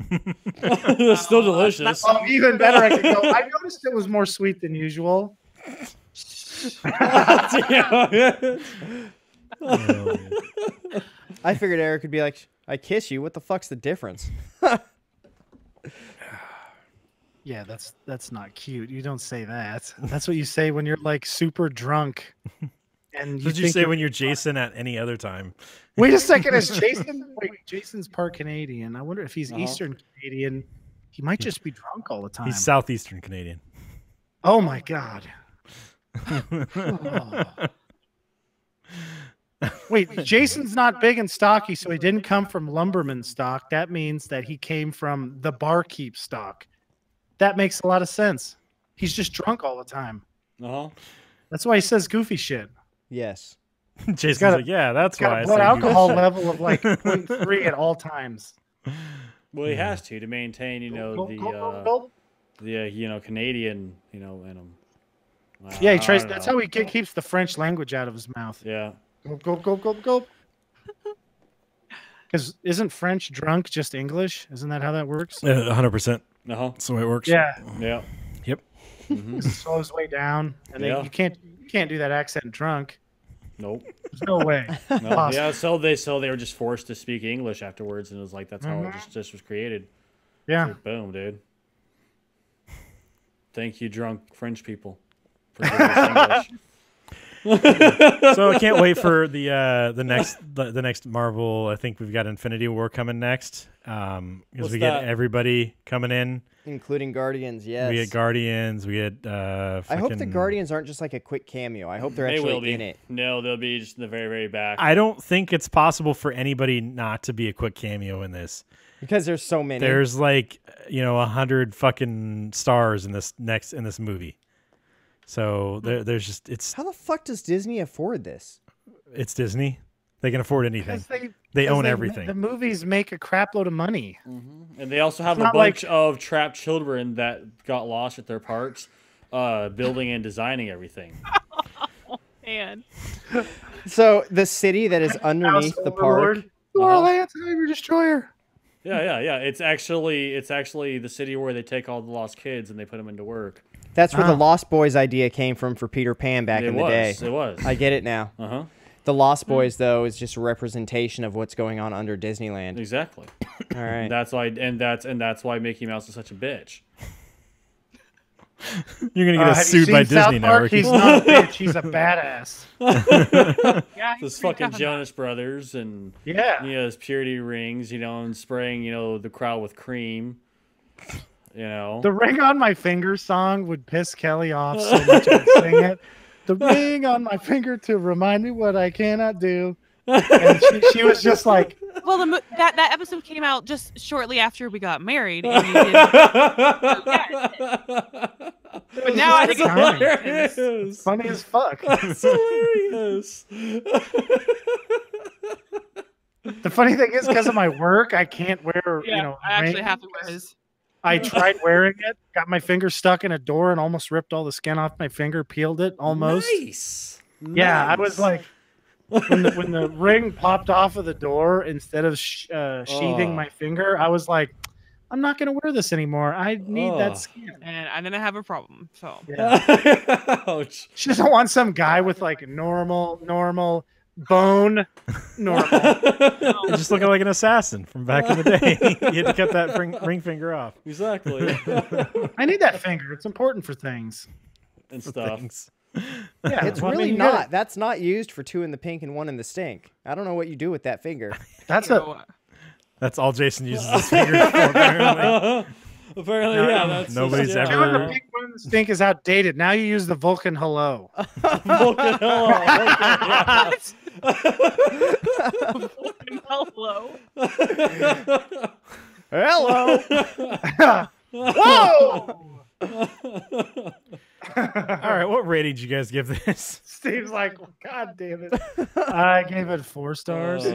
It's still delicious. Oh, even better. I could go. I noticed it was more sweet than usual. Yeah. Oh, man. I figured Eric would be like, I kiss you. What the fuck's the difference? Yeah, that's not cute. You don't say that. That's what you say when you're like super drunk. And What did you think say you're- when you're Jason at any other time? Wait a second, is Jason? Wait, Jason's part Canadian. I wonder if he's Uh-huh. Eastern Canadian. He might just be drunk all the time. He's Southeastern Canadian. Oh my God. Oh. Wait, Jason's not big and stocky, so he didn't come from lumberman stock. That means that he came from the barkeep stock. That makes a lot of sense. He's just drunk all the time. Uh-huh. That's why he says goofy shit. Yes. Jason's got a- like, yeah, that's Got why I a blood said alcohol level of like 0.3 at all times. Well, he has to maintain, Gulp, the gulp, gulp, gulp. Canadian, in him. Yeah, he I tries. don't That's know. how he keeps the French language out of his mouth. Yeah. Gulp, gulp, gulp, gulp, gulp. Because isn't French drunk just English? Isn't that how that works? 100%. Uh-huh. That's the way it works. Yeah, Yeah. Yep. Mhm. it slows way down, and then Yeah. you can't do that accent drunk. Nope. There's no way. No. Possible. Yeah, so they were just forced to speak English afterwards, and it was like that's how it just was created. Yeah. Like, boom, dude. Thank you, drunk French people, for giving us English. So I can't wait for the next Marvel. I think we've got Infinity War coming next. Because What's we get that? everybody coming in. Including Guardians, yes. We get Guardians. We get. I hope the Guardians aren't just like a quick cameo. I hope they're They actually will be in it. No, they'll be just in the very, very back. I don't think it's possible for anybody not to be a quick cameo in this. Because there's so many. There's like 100 fucking stars in this movie. So there's just How the fuck does Disney afford this? it's Disney. They can afford anything. Because They own because everything. The movies make a crap load of money. And they also have It's a not bunch like- of trapped children that got lost at their parks, building and designing everything. Man. So the city that is underneath the park. Overlord. You are Lance, I'm your destroyer. Yeah. It's actually the city where they take all the lost kids and they put them into work. That's where the Lost Boys idea came from for Peter Pan back It in the was. day. It was. I get it now. Uh-huh. The Lost Boys, though, is just a representation of what's going on under Disneyland. Exactly. All right. That's why Mickey Mouse is such a bitch. You're gonna get us Have you sued by seen South Disney now, Park? Ricky. He's not a bitch. He's a badass. Yeah. he's Those pretty fucking tough Jonas Brothers and Yeah. his purity rings, and spraying the crowd with cream. You know, The ring on my finger song would piss Kelly off so much I'd sing it. The ring on my finger to remind me what I cannot do. And she was just like, Well, that episode came out just shortly after we got married, and you did. But now I think it's funny. hilarious. funny as fuck. That's hilarious. The funny thing is, because of my work, I can't wear, Yeah, I actually rings. have to wear his. I tried wearing it, got my finger stuck in a door and almost ripped all the skin off my finger, peeled it almost. Nice. Yeah, I Nice. was like, when the ring popped off of the door, instead of sheathing my finger, I was like, I'm not going to wear this anymore. I need that skin. And I didn't have a problem. So Yeah. Ouch. She doesn't want some guy with like normal bone, normal. You're just looking like an assassin from back in the day. You had to cut that ring finger off. Exactly. I need that finger. It's important for things. And stuff. Things. Yeah, It's well, I really mean, you gotta- not. That's not used for 2 in the pink and 1 in the stink. I don't know what you do with that finger. That's you a know, That's all Jason uses his fingers for, apparently. Apparently, No, yeah. That's nobody's just, ever- Doing the pink one stink is outdated. Now you use the Vulcan hello. Vulcan, hello. hello. Hello. Whoa! All right, what rating did you guys give this? Steve's like, God damn it. I gave it 4 stars.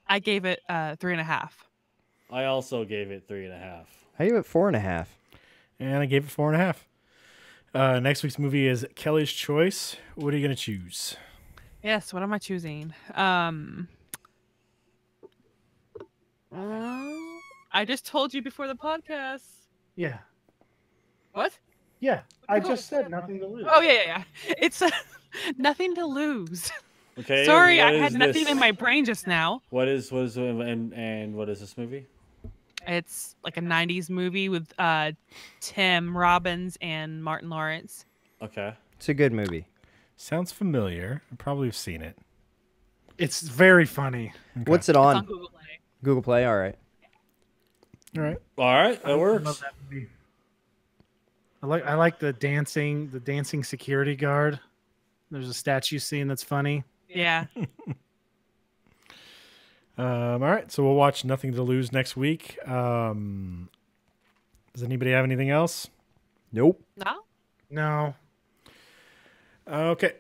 I gave it 3.5. I also gave it 3.5. I gave it 4.5. And I gave it 4.5. Next week's movie is Kelly's Choice. What are you going to choose? Yes. What am I choosing? I just told you before the podcast. Yeah. What? Yeah. I just said nothing to lose. Oh yeah. It's nothing to lose. Okay. Sorry, what I is had nothing this? in my brain just now. What is and what is this movie? It's like a 90s movie with Tim Robbins and Martin Lawrence. Okay. It's a good movie. Sounds familiar. I probably have seen it. It's very funny. What's it It's on? on Google Play. Google Play. All right. All right. All right, that I love works. that movie. I like the dancing security guard. There's a statue scene that's funny. Yeah. All right, so we'll watch Nothing to Lose next week. Does anybody have anything else? Nope. No? No. Okay.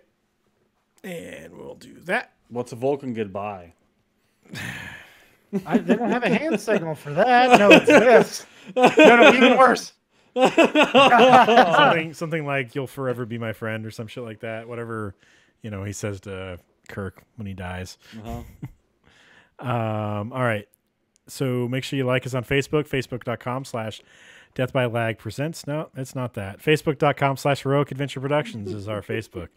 And we'll do that. What's a Vulcan goodbye? They don't have a hand signal for that. No, it's this. No, even worse. Something like "You'll forever be my friend" or some shit like that. Whatever, he says to Kirk when he dies. Uh-huh. All right. So make sure you like us on Facebook, facebook.com/Death by Lag Presents. No, it's not that. Facebook.com/Heroic Adventure Productions is our Facebook.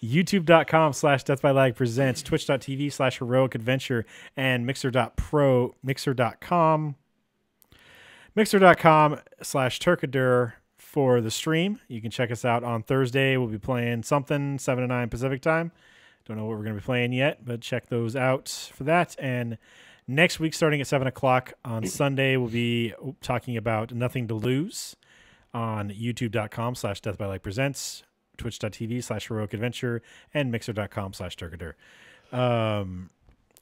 YouTube.com/Death by Lag Presents. Twitch.tv/Heroic Adventure. And Mixer.com/Turkadur for the stream. You can check us out on Thursday. We'll be playing something 7 to 9 Pacific time. Don't know what we're going to be playing yet, but check those out for that. And next week, starting at 7 o'clock on Sunday, we'll be talking about Nothing to Lose on youtube.com/Death by Lag Presents, twitch.tv/Heroic Adventure, and mixer.com/Turkadur.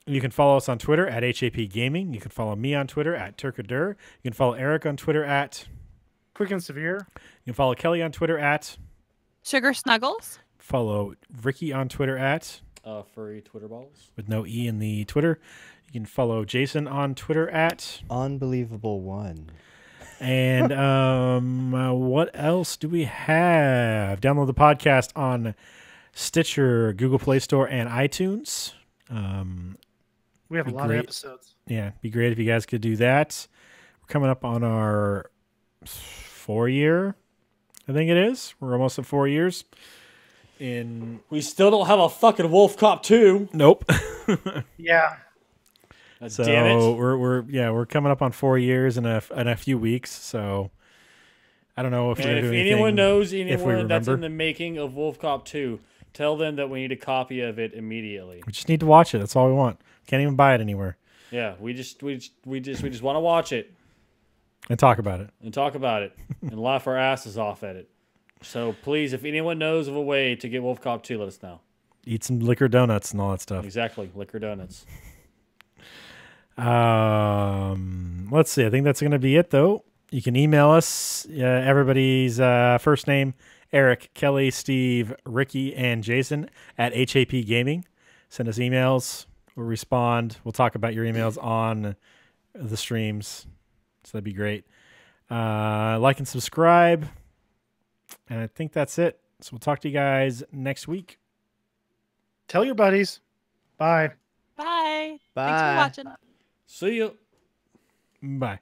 You can follow us on Twitter at HAP Gaming. You can follow me on Twitter at Turkadur. You can follow Eric on Twitter at Quick and severe. You can follow Kelly on Twitter at Sugar Snuggles. Follow Ricky on Twitter at Furry Twitter balls. with no E in the Twitter. You can follow Jason on Twitter at Unbelievable one. and what else do we have? Download the podcast on Stitcher, Google Play Store, and iTunes. We have a Be lot great. of episodes. Yeah, it'd be great if you guys could do that. We're coming up on our 4-year, I think it is. We're almost at 4 years. We still don't have a fucking Wolf Cop 2. Nope. Yeah. So Damn it. we're coming up on 4 years in a few weeks. So I don't know if we're And gonna if do anyone anything, knows if we anyone that's remember. in the making of Wolf Cop 2, tell them that we need a copy of it immediately. We just need to watch it. That's all we want. Can't even buy it anywhere. Yeah, we just want to watch it. And talk about it. and laugh our asses off at it. So please, if anyone knows of a way to get Wolf Cop 2, let us know. Eat some liquor donuts and all that stuff. Exactly, liquor donuts. Let's see. I think that's going to be it, though. You can email us. Everybody's first name, Eric, Kelly, Steve, Ricky, and Jason at HAP Gaming. Send us emails. We'll respond. We'll talk about your emails on the streams. So that'd be great. Like and subscribe. And I think that's it. So we'll talk to you guys next week. Tell your buddies. Bye. Bye. Bye. Thanks for watching. See ya. Bye.